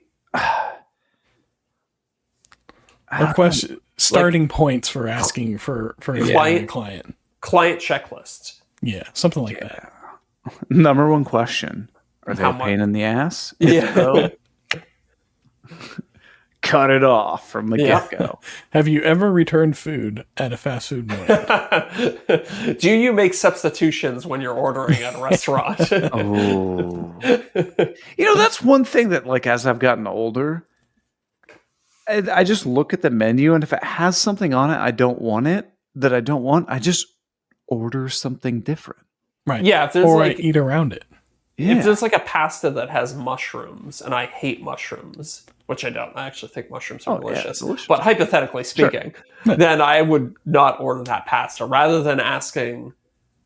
starting points for asking for a client. Client checklist. Yeah, something like that. Number one question: are they a pain in the ass? Yeah. Cut it off from the get-go. Have you ever returned food at a fast food joint? Do you make substitutions when you're ordering at a restaurant? That's one thing that, like, as I've gotten older, I just look at the menu, and if it has something on it I don't want, I just order something different. Right. Yeah. If there's or I eat around it. Yeah. If there's like a pasta that has mushrooms, and I hate mushrooms, which I don't, I actually think mushrooms are delicious. But hypothetically speaking, then I would not order that pasta rather than asking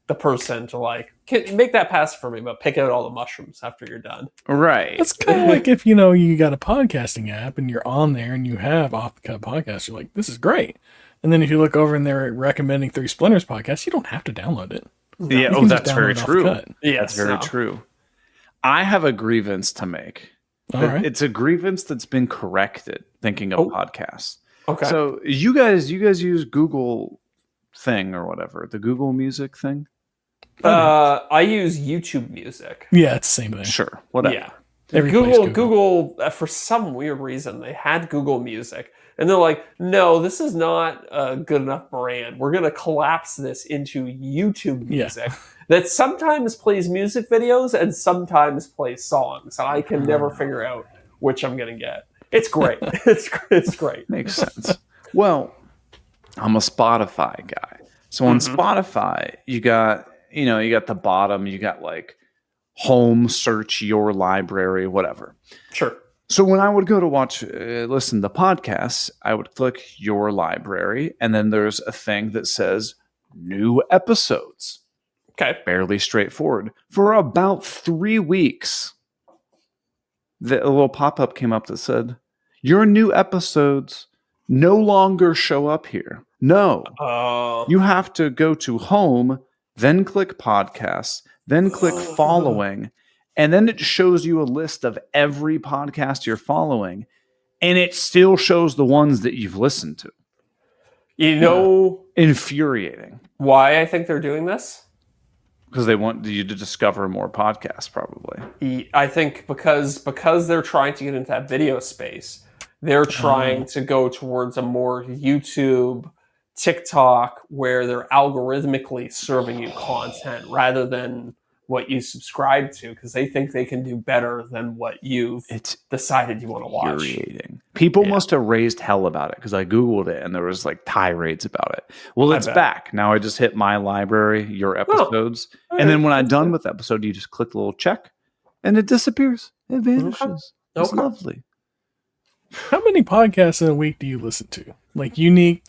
the person to make that pasta for me, but pick out all the mushrooms after you're done. Right. It's kind of like if, you got a podcasting app and you're on there and you have Off the Cut podcasts, you're like, this is great. And then if you look over and they're recommending 3 Splinters podcast, you don't have to download it. Yeah. That's very true. Yeah, that's very true. I have a grievance to make. All right. It's a grievance that's been corrected, thinking of podcasts. Okay. So you guys use Google thing or whatever, the Google Music thing? I use YouTube Music. Yeah, it's the same thing. Sure. Whatever. Yeah. Google, for some weird reason, they had Google Music. And they're like, no, this is not a good enough brand. We're going to collapse this into YouTube Music that sometimes plays music videos and sometimes plays songs. And I can never figure out which I'm going to get. It's great. It's great. Makes sense. Well, I'm a Spotify guy. So on Spotify, you got the bottom, you got like home, search, your library, whatever. Sure. So when I would go to listen to podcasts, I would click your library, and then there's a thing that says new episodes. Okay. Fairly straightforward. For about 3 weeks, a little pop-up came up that said, your new episodes no longer show up here. No. You have to go to home, then click podcasts, then click following, and then it shows you a list of every podcast you're following, and it still shows the ones that you've listened to. You know Infuriating. why I think they're doing this? Because they want you to discover more podcasts, probably. I think because they're trying to get into that video space, they're trying to go towards a more YouTube, TikTok, where they're algorithmically serving you content rather than what you subscribe to, because they think they can do better than what you've decided you want to watch. Infuriating. People must have raised hell about it, because I Googled it and there was like tirades about it. Well, it's back. Now I just hit my library, your episodes. And then when I'm done with the episode, you just click the little check and it disappears. It vanishes. It's lovely. How many podcasts in a week do you listen to? Like unique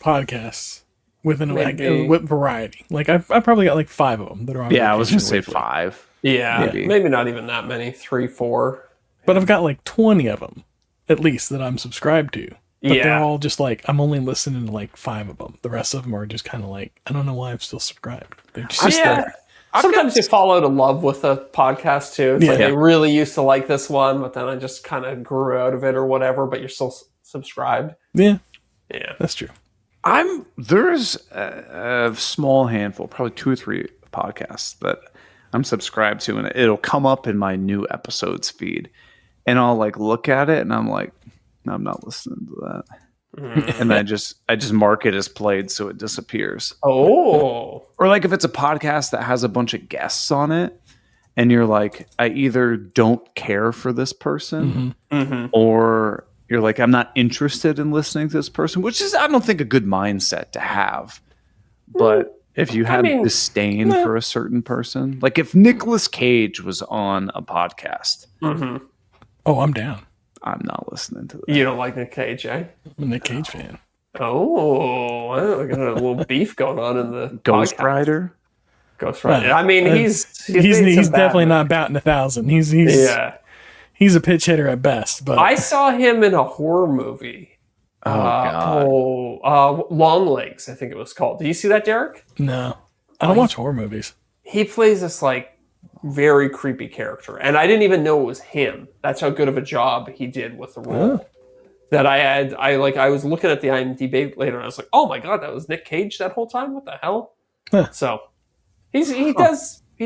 podcasts with variety. Like I probably got like 5 of them that are on. Yeah, I was going to say 5. Yeah, maybe not even that many. 3, 4. But I've got like 20 of them, at least, that I'm subscribed to. But they're all just like, I'm only listening to like 5 of them. The rest of them are just kind of like, I don't know why I'm still subscribed. They're just there. Sometimes you fall out of love with a podcast too. It's like I really used to like this one, but then I just kind of grew out of it or whatever. But you're still subscribed. Yeah, yeah, that's true. There's a small handful, probably 2 or 3 podcasts that I'm subscribed to, and it'll come up in my new episodes feed, and I'll like look at it, and I'm like, no, I'm not listening to that. And I just mark it as played so it disappears. Oh. Or like if it's a podcast that has a bunch of guests on it and you're like, I either don't care for this person or you're like, I'm not interested in listening to this person, which is, I don't think, a good mindset to have. But if you have disdain for a certain person, like if Nicolas Cage was on a podcast. Oh, I'm down. I'm not listening to that. You don't like Nick Cage, eh? I'm a Nick Cage fan. Oh, we got a little beef going on in the Ghost podcast. Rider. Ghost Rider. I mean, he's definitely not batting 1,000. He's a pitch hitter at best. But I saw him in a horror movie. Long Legs, I think it was called. Do you see that, Deric? No, I don't watch horror movies. He plays this like very creepy character, and I didn't even know it was him. That's how good of a job he did with the role. That I was looking at the IMDb later, and I was like, oh my god, that was Nick Cage that whole time. What the hell? So he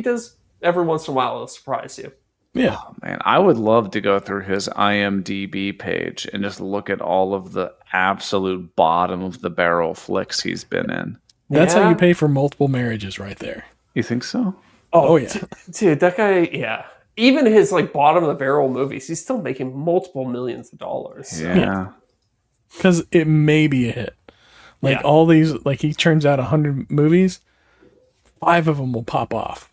does every once in a while. It'll surprise you. Yeah, man, I would love to go through his IMDb page and just look at all of the absolute bottom of the barrel flicks he's been in. That's how you pay for multiple marriages, right there. You think so? Oh yeah, dude, that guy. Yeah, even his like bottom of the barrel movies, he's still making multiple millions of dollars. So. Yeah, because it may be a hit. Like all these, like he churns out 100 movies, 5 of them will pop off.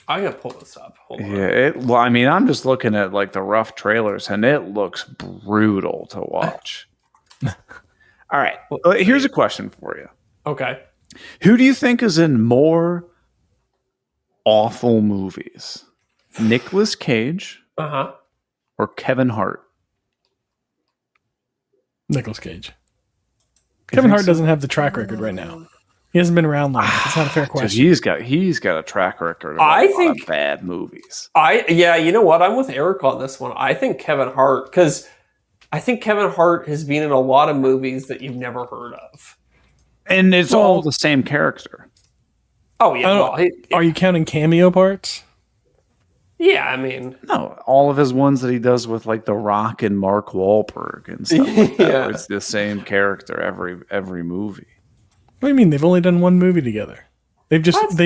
I'm gonna pull this up. Hold on. Well, I mean, I'm just looking at like the rough trailers, and it looks brutal to watch. All right, here's a question for you. Okay, who do you think is in more awful movies? Nicolas Cage or Kevin Hart? Nicolas Cage. Kevin Hart doesn't have the track record right now. He hasn't been around long. It's not a fair question. He's got a track record of a lot of bad movies. You know what? I'm with Eric on this one. I think Kevin Hart, because I think Kevin Hart has been in a lot of movies that you've never heard of. And it's all the same character. Oh, yeah. Are you counting cameo parts? Yeah, I mean... No, all of his ones that he does with like The Rock and Mark Wahlberg and stuff like that. Where it's the same character every movie. What do you mean? They've only done one movie together. They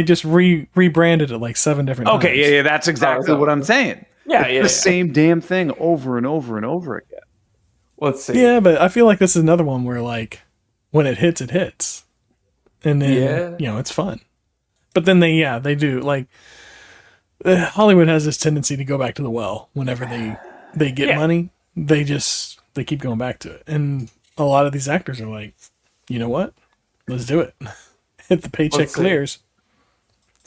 just rebranded it like 7 different times. Okay, yeah, that's exactly what I'm saying. Yeah, the same damn thing over and over and over again. Let's see. Yeah, but I feel like this is another one where like when it hits, and then it's fun. But then they do like Hollywood has this tendency to go back to the well whenever they get money. They keep going back to it, and a lot of these actors are like, you know what? Let's do it. If the paycheck clears.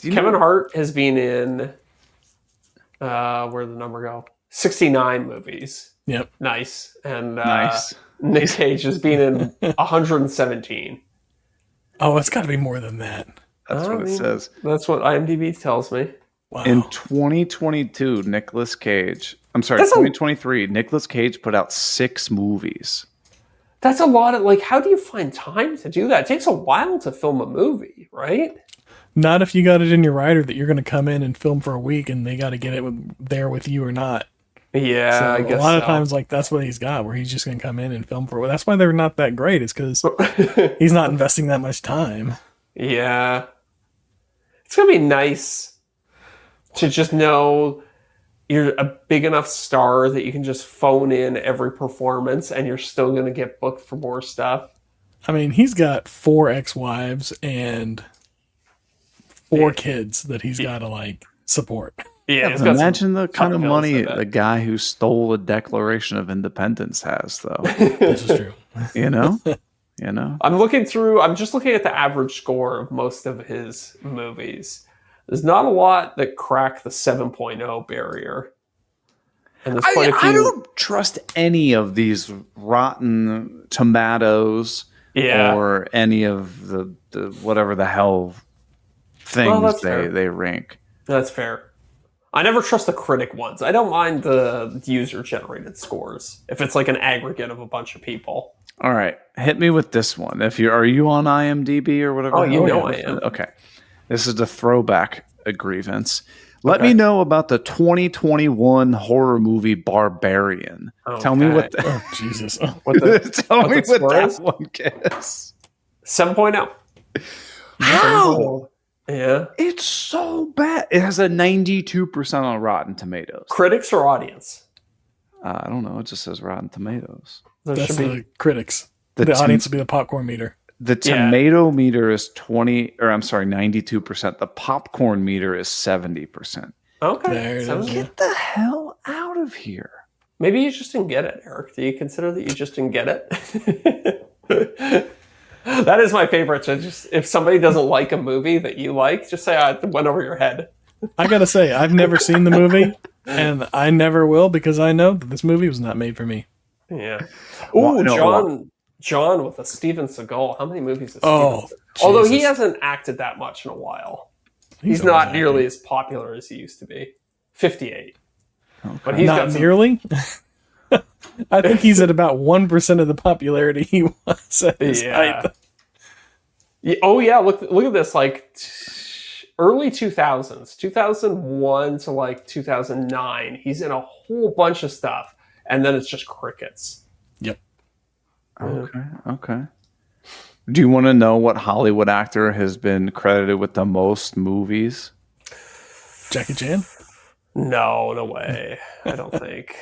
Kevin Hart has been in where'd the number go? 69 movies. Yep. Nice. And nice. Nick Cage has been in 117. Oh, it's got to be more than that. That's what it says. That's what IMDb tells me. Wow. In 2022, Nicolas Cage. I'm sorry, 2023, Nicolas Cage put out 6 movies. That's a lot of, like, how do you find time to do that? It takes a while to film a movie, right? Not if you got it in your writer that you're going to come in and film for a week and they got to get it there with you or not. Yeah, So I guess a lot of times, like, that's what he's got, where he's just going to come in and film for. That's why they're not that great. It's because he's not investing that much time. Yeah. It's going to be nice to just know you're a big enough star that you can just phone in every performance and you're still going to get booked for more stuff. I mean, he's got 4 ex-wives and 4 kids that he's got to, like, support. Yeah, imagine the kind of money the guy who stole the Declaration of Independence has, though. This is true. You know? I'm just looking at the average score of most of his movies. There's not a lot that crack the 7.0 barrier. And there's quite a few. I don't trust any of these Rotten Tomatoes or any of the whatever the hell things they rank. That's fair. I never trust the critic ones. I don't mind the user-generated scores if it's like an aggregate of a bunch of people. All right, hit me with this one. Are you on IMDb or whatever? Oh, you know I am. Okay, this is the throwback grievance. Let me know about the 2021 horror movie Barbarian. Okay. Tell me what. Jesus! Tell me what that one gets. 7.0. How? Yeah. It's so bad. It has a 92% on Rotten Tomatoes. Critics or audience? I don't know. It just says Rotten Tomatoes. That's the critics. The audience will be the popcorn meter. The tomato meter is 92%. The popcorn meter is 70%. Okay. There it is. Get the hell out of here. Maybe you just didn't get it, Eric. Do you consider that you just didn't get it? That is my favorite. So just if somebody doesn't like a movie that you like, just say I went over your head. I gotta say, I've never seen the movie, and I never will because I know that this movie was not made for me. Yeah. Oh, John with a Steven Seagal. How many movies has Steven Seagal? Although he hasn't acted that much in a while. He's not nearly as popular as he used to be. 58. Okay. But he's not nearly? I think he's at about 1% of the popularity he was at his height. Yeah. Oh, yeah. Look at this. Like early 2000s, 2001 to like 2009. He's in a whole bunch of stuff. And then it's just crickets. Yep. Okay. Do you want to know what Hollywood actor has been credited with the most movies? Jackie Chan? No way. I don't think.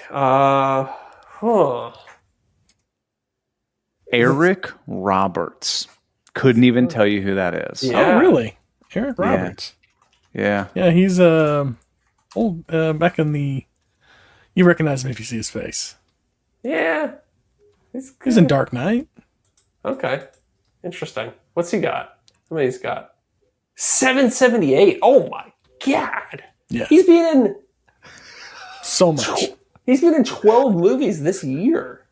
Eric Roberts. Couldn't even tell you who that is. Yeah. Oh, really? Eric Roberts. Yeah. Yeah, he's old back in the. You recognize him if you see his face. Yeah. He's in Dark Knight. Okay. Interesting. What's he got? How many he's got? 778. Oh my God. Yeah. He's been in so much. He's been in 12 movies this year.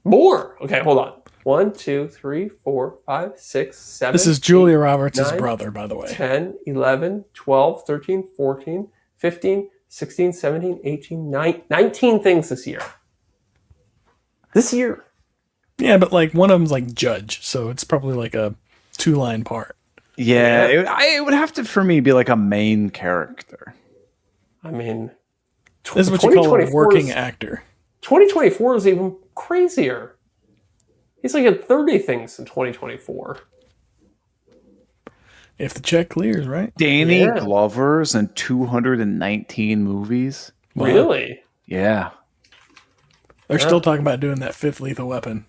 More. Okay, hold on. 1, 2, 3, 4, 5, 6, 7. This is Julia Roberts' brother, by the way. 10, 11, 12, 13, 14, 15, 16, 17, 18, 19 things this year. This year. Yeah, but like one of them's like judge, so it's probably like a 2-line part. Yeah, it would have to, for me, be like a main character. I mean, this is what you call a working actor. 2024 is even crazier. He's like in 30 things in 2024. If the check clears, right? Danny Glover's in 219 movies. Wow. Really? Yeah. They're still talking about doing that 5th Lethal Weapon.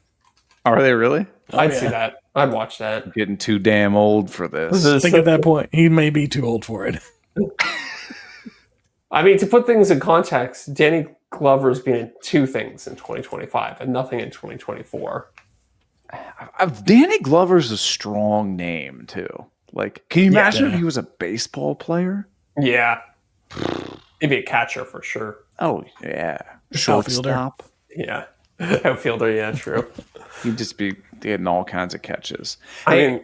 Are they really? I'd see that. I'd watch that. I'm getting too damn old for this. I think at that point, he may be too old for it. I mean, to put things in context, Danny Glover's been in 2 things in 2025 and nothing in 2024. Danny Glover's a strong name, too. Like, can you imagine if he was a baseball player? Yeah. He'd be a catcher for sure. Oh, yeah. Shortfielder. Yeah. Outfielder, yeah, true. He'd just be getting all kinds of catches. I Hey, mean,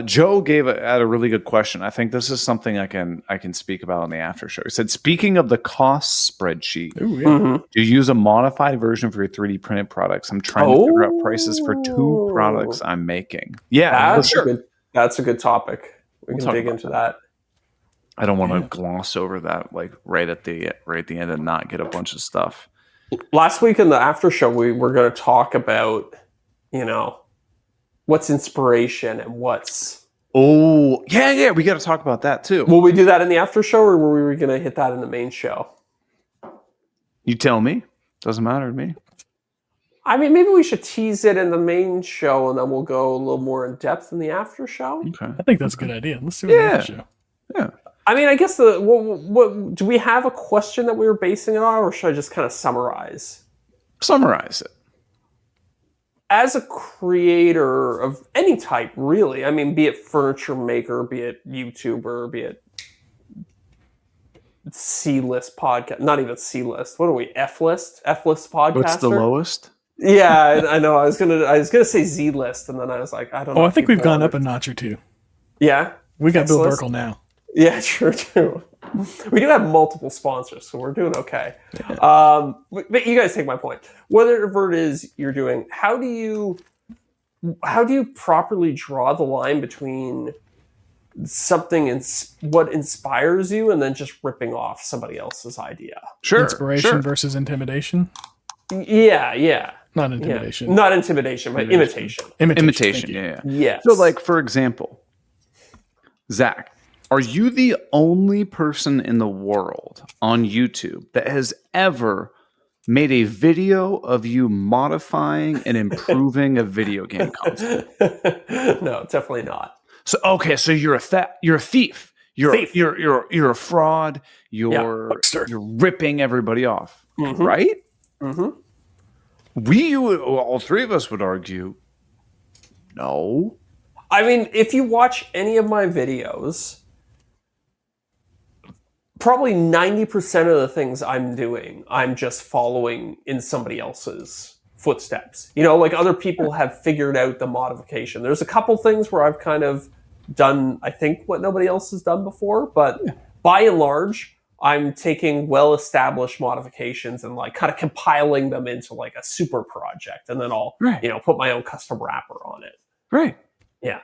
Joe had a really good question. I think this is something I can speak about on the after show. He said, speaking of the cost spreadsheet, Ooh, yeah. mhm. do you use a modified version for your 3D printed products? I'm trying to figure out prices for 2 products I'm making. Yeah, That's a good topic. We We'll can talk dig about into that. I don't want to gloss over that like right at the end and not get a bunch of stuff. Last week in the after show, we were going to talk about, what's inspiration and what's. Oh, yeah, we got to talk about that too. Will we do that in the after show, or were we going to hit that in the main show? You tell me. Doesn't matter to me. I mean, maybe we should tease it in the main show, and then we'll go a little more in depth in the after show. Okay. I think that's a good idea. Let's do it in the show. Yeah. I mean, I guess what do we have a question that we were basing it on, or should I just kind of summarize? Summarize it. As a creator of any type, really, I mean, be it furniture maker, be it YouTuber, be it C-list podcast, not even C-list. What are we? F-list podcaster. What's the lowest? Yeah, I know. I was gonna say Z-list, and then I was like, I don't know. Oh, I think we've gone up a notch or two. Yeah, we got Bill X-list? Burkle now. Yeah, sure do. We do have multiple sponsors, so we're doing okay. Yeah. But you guys take my point. Whatever it is you're doing, how do you properly draw the line between something and what inspires you, and then just ripping off somebody else's idea? Sure. Inspiration versus intimidation. Yeah. Not intimidation. Yeah. Not intimidation, but imitation. Imitation. Yeah. Yes. So, like, for example, Zach, are you the only person in the world on YouTube that has ever made a video of you modifying and improving a video game console? No, definitely not. So okay, so you're a thief. You're a fraud. You're ripping everybody off, right? Mm-hmm. All three of us would argue, no. I mean, if you watch any of my videos, probably 90% of the things I'm doing, I'm just following in somebody else's footsteps. Like other people have figured out the modification. There's a couple things where I've kind of done, I think, what nobody else has done before, but by and large, I'm taking well-established modifications and like kind of compiling them into like a super project, and then I'll put my own custom wrapper on it. Right. Yeah.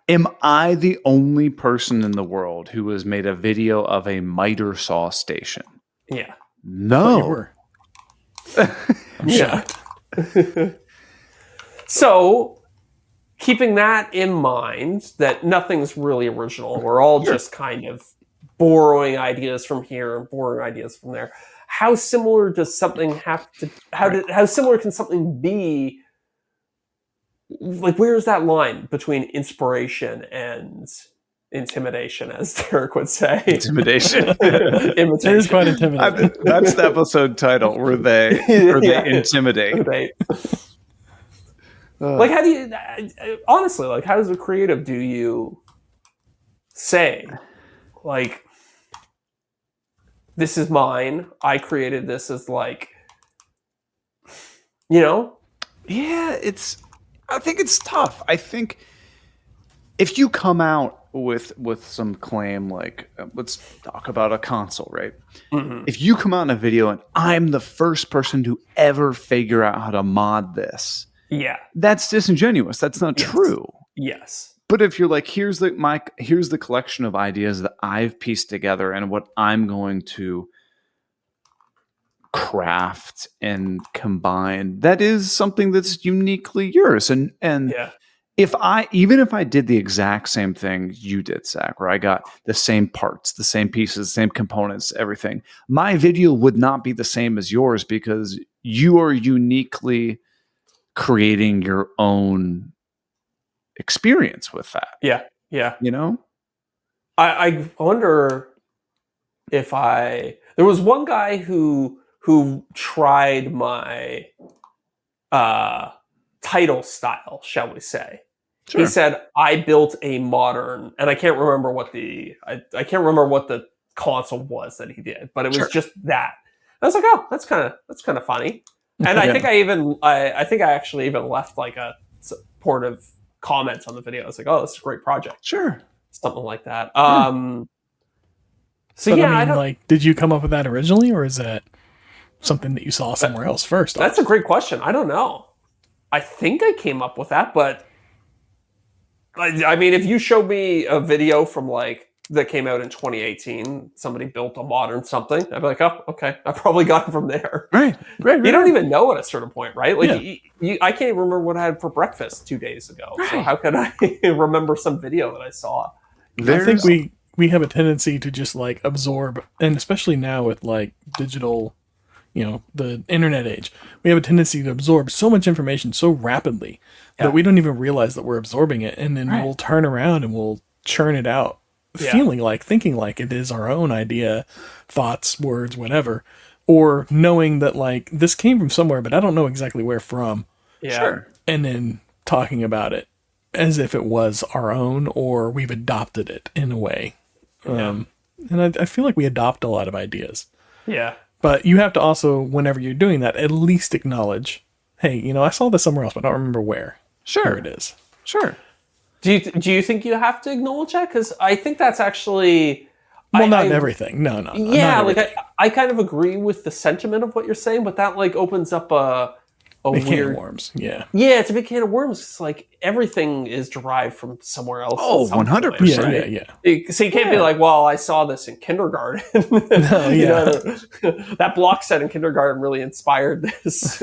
Am I the only person in the world who has made a video of a miter saw station? Yeah. No. You were. I'm shocked. So, keeping that in mind, that nothing's really original, we're all just kind of borrowing ideas from here and borrowing ideas from there. How similar does something have to? How similar can something be? Like, where's that line between inspiration and intimidation, as Deric would say? Intimidation. It is quite intimidating. That's the episode title. Were they intimidate? Like, how do you honestly, like, how as a creative do you say, like, this is mine, I created this as, like, Yeah, I think it's tough. I think if you come out with some claim like, let's talk about a console, right? Mm-hmm. If you come out in a video and I'm the first person to ever figure out how to mod this, that's disingenuous. That's not true. Yes. But if you're like, here's the collection of ideas that I've pieced together and what I'm going to craft and combine, that is something that's uniquely yours. And if I did the exact same thing you did, Zach, where I got the same parts, the same pieces, the same components, everything, my video would not be the same as yours because you are uniquely creating your own experience with that. Yeah. I wonder if there was one guy who tried my title style, shall we say. Sure. He said, I built a modern, and I can't remember what the console was that he did, but it was just that. I was like, oh, that's kind of funny. And I think I think I actually even left like a supportive comment on the video. I was like, "Oh, this is a great project." Sure. Something like that. So but yeah, I mean, like, did you come up with that originally, or is that something that you saw somewhere else first? That's a great question. I don't know. I think I came up with that, but I mean, if you showed me a video from like that came out in 2018, somebody built a modern something, I'd be like, oh, okay, I probably got it from there. Right. You don't even know at a certain point, right? Like, I can't even remember what I had for breakfast 2 days ago. Right. So how could I remember some video that I saw? I think we have a tendency to just like absorb, and especially now with like digital, the internet age, we have a tendency to absorb so much information so rapidly that we don't even realize that we're absorbing it, and then we'll turn around and we'll churn it out, thinking like it is our own idea, thoughts, words, whatever, or knowing that like this came from somewhere, but I don't know exactly where from. Yeah. Sure. And then talking about it as if it was our own, or we've adopted it in a way. And I feel like we adopt a lot of ideas. Yeah. But you have to also, whenever you're doing that, at least acknowledge, hey, I saw this somewhere else, but I don't remember where. Sure. Where it is. Sure. Do you think you have to acknowledge that? Because I think that's actually... Well, not everything. No. Yeah, like I kind of agree with the sentiment of what you're saying, but that like opens up a big weird can of worms. Yeah, it's a big can of worms. It's like everything is derived from somewhere else. Oh, 100%. Yeah. So you can't be like, well, I saw this in kindergarten. That block set in kindergarten really inspired this.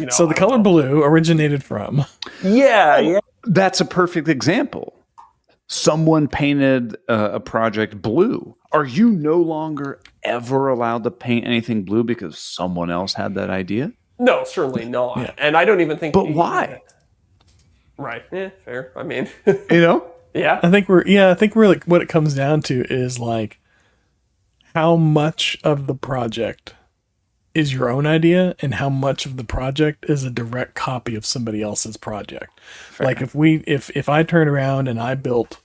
So the color blue originated from. Yeah. That's a perfect example. Someone painted a project blue. Are you no longer ever allowed to paint anything blue because someone else had that idea? No, certainly not. Yeah. And I don't even think... But why? Right. Yeah, fair. I mean... Yeah. I think we're like, what it comes down to is like how much of the project is your own idea and how much of the project is a direct copy of somebody else's project. Fair. Like if I turn around and I built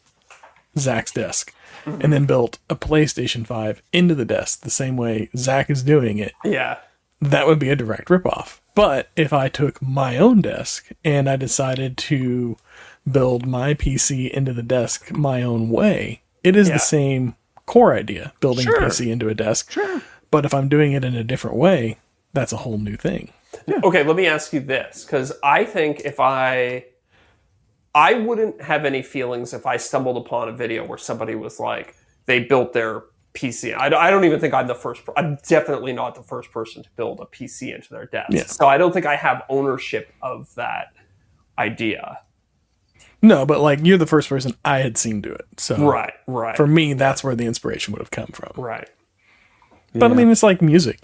Zach's desk and then built a PlayStation 5 into the desk the same way Zach is doing it. Yeah. That would be a direct ripoff. But if I took my own desk and I decided to build my PC into the desk my own way, it is the same core idea, building a PC into a desk. Sure. But if I'm doing it in a different way, that's a whole new thing. Yeah. Okay, let me ask you this, because I think if I wouldn't have any feelings if I stumbled upon a video where somebody was like, they built their PC. I don't even think I'm the first. I'm definitely not the first person to build a PC into their desk. Yeah. So I don't think I have ownership of that idea. No, but like you're the first person I had seen do it. So right. For me, that's where the inspiration would have come from. Right. But I mean, it's like music.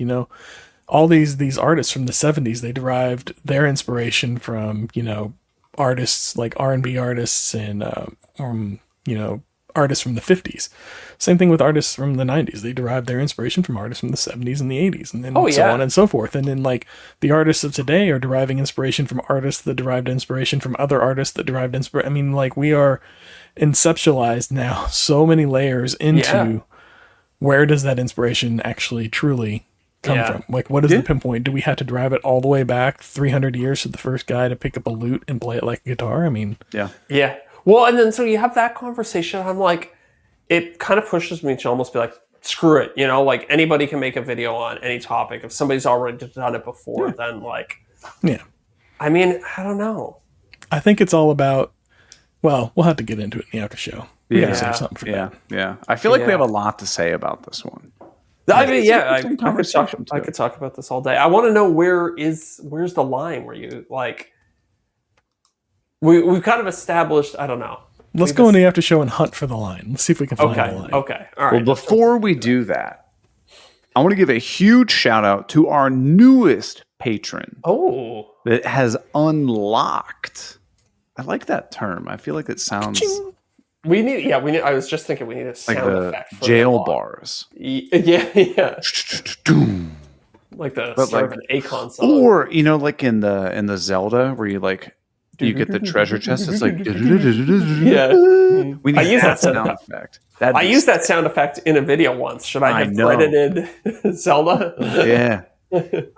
All these artists from the 70s, they derived their inspiration from artists like R&B artists and artists from the 50s. Same thing with artists from the 90s. They derived their inspiration from artists from the 70s and the 80s, and then so on and so forth. And then like the artists of today are deriving inspiration from artists that derived inspiration from other artists that derived inspiration. I mean, like we are conceptualized now so many layers into where does that inspiration actually truly come from? Like what is the pinpoint? Do we have to drive it all the way back 300 years to the first guy to pick up a lute and play it like a guitar? I mean, yeah. Well, and then so you have that conversation. I'm like, it kind of pushes me to almost be like, screw it. Like anybody can make a video on any topic. If somebody's already done it before, then like, I mean, I don't know. I think it's all about, well, we'll have to get into it in the after show. We gotta save something for that. Yeah. I feel like we have a lot to say about this one. I mean, I could talk about this all day. I want to know where's the line where you like, we've kind of established, I don't know. Let's go in the after show and hunt for the line. Let's see if we can find the line. Okay. All right. Well, before we do that, I want to give a huge shout out to our newest patron. Oh. That has unlocked. I like that term. I feel like it sounds... We need. I was just thinking we need a sound effect for jail bars. Yeah. Like the start of an Akon song. Or, like in the Zelda where you like you get the treasure chest, it's like we need that sound effect. I used that sound effect in a video once. Should I have credited Zelda?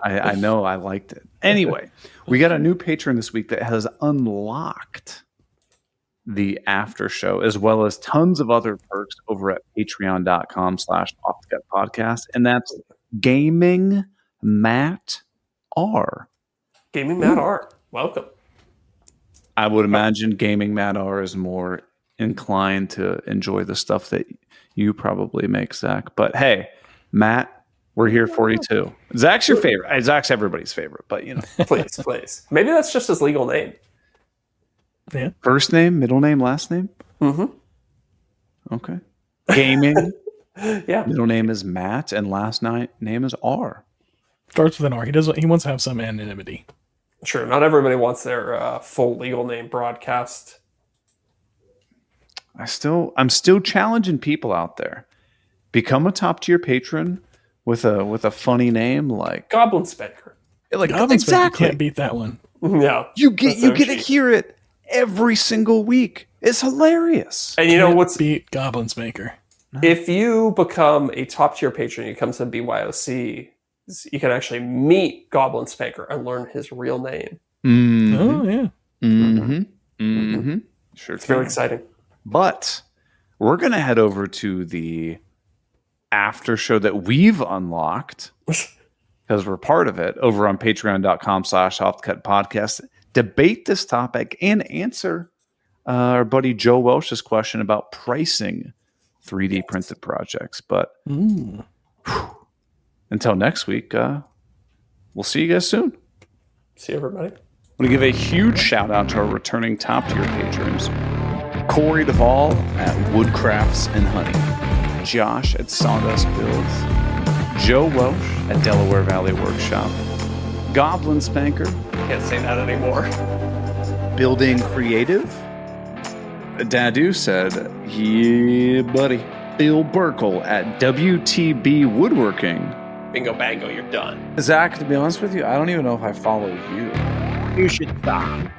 I know I liked it. Anyway, we got a new patron this week that has unlocked the after show, as well as tons of other perks over at patreon.com/offthecut podcast. And that's Gaming Matt R. Gaming Matt R. Welcome. I would imagine Gaming Matt R is more inclined to enjoy the stuff that you probably make, Zach. But hey, Matt, we're here for you too. Zach's your favorite. Zach's everybody's favorite, but you know. Please. Maybe that's just his legal name. Yeah. First name, middle name, last name? Mm-hmm. Okay. Gaming. Yeah. Middle name is Matt and last name is R. Starts with an R. He wants to have some anonymity. Sure. Not everybody wants their full legal name broadcast. I'm still challenging people out there. Become a top tier patron with a funny name like Goblin Spanker. Exactly. Can't beat that one. Yeah. You get to hear it every single week. It's hilarious. And you know Can't what's beat Goblin Spanker? if you become a top tier patron, you come to BYOC, you can actually meet Goblin Spanker and learn his real name. Mm-hmm. Oh yeah. Mm-hmm. Mm-hmm. Sure. It's very exciting. But we're gonna head over to the after show that we've unlocked because we're part of it over on patreon.com/offthecut podcast. Debate this topic and answer our buddy Joe Welsh's question about pricing 3D printed projects. But until next week, we'll see you guys soon. See everybody. I want to give a huge shout out to our returning top tier patrons: Corey Duvall at Woodcrafts and Honey, Josh at Sawdust Builds, Joe Welsh at Delaware Valley Workshop, Goblin Spanker, Can't say that anymore. Building Creative. Dadu said, yeah, buddy. Bill Burkle at WTB Woodworking. Bingo bango, you're done. Zach, to be honest with you, I don't even know if I follow you. You should stop.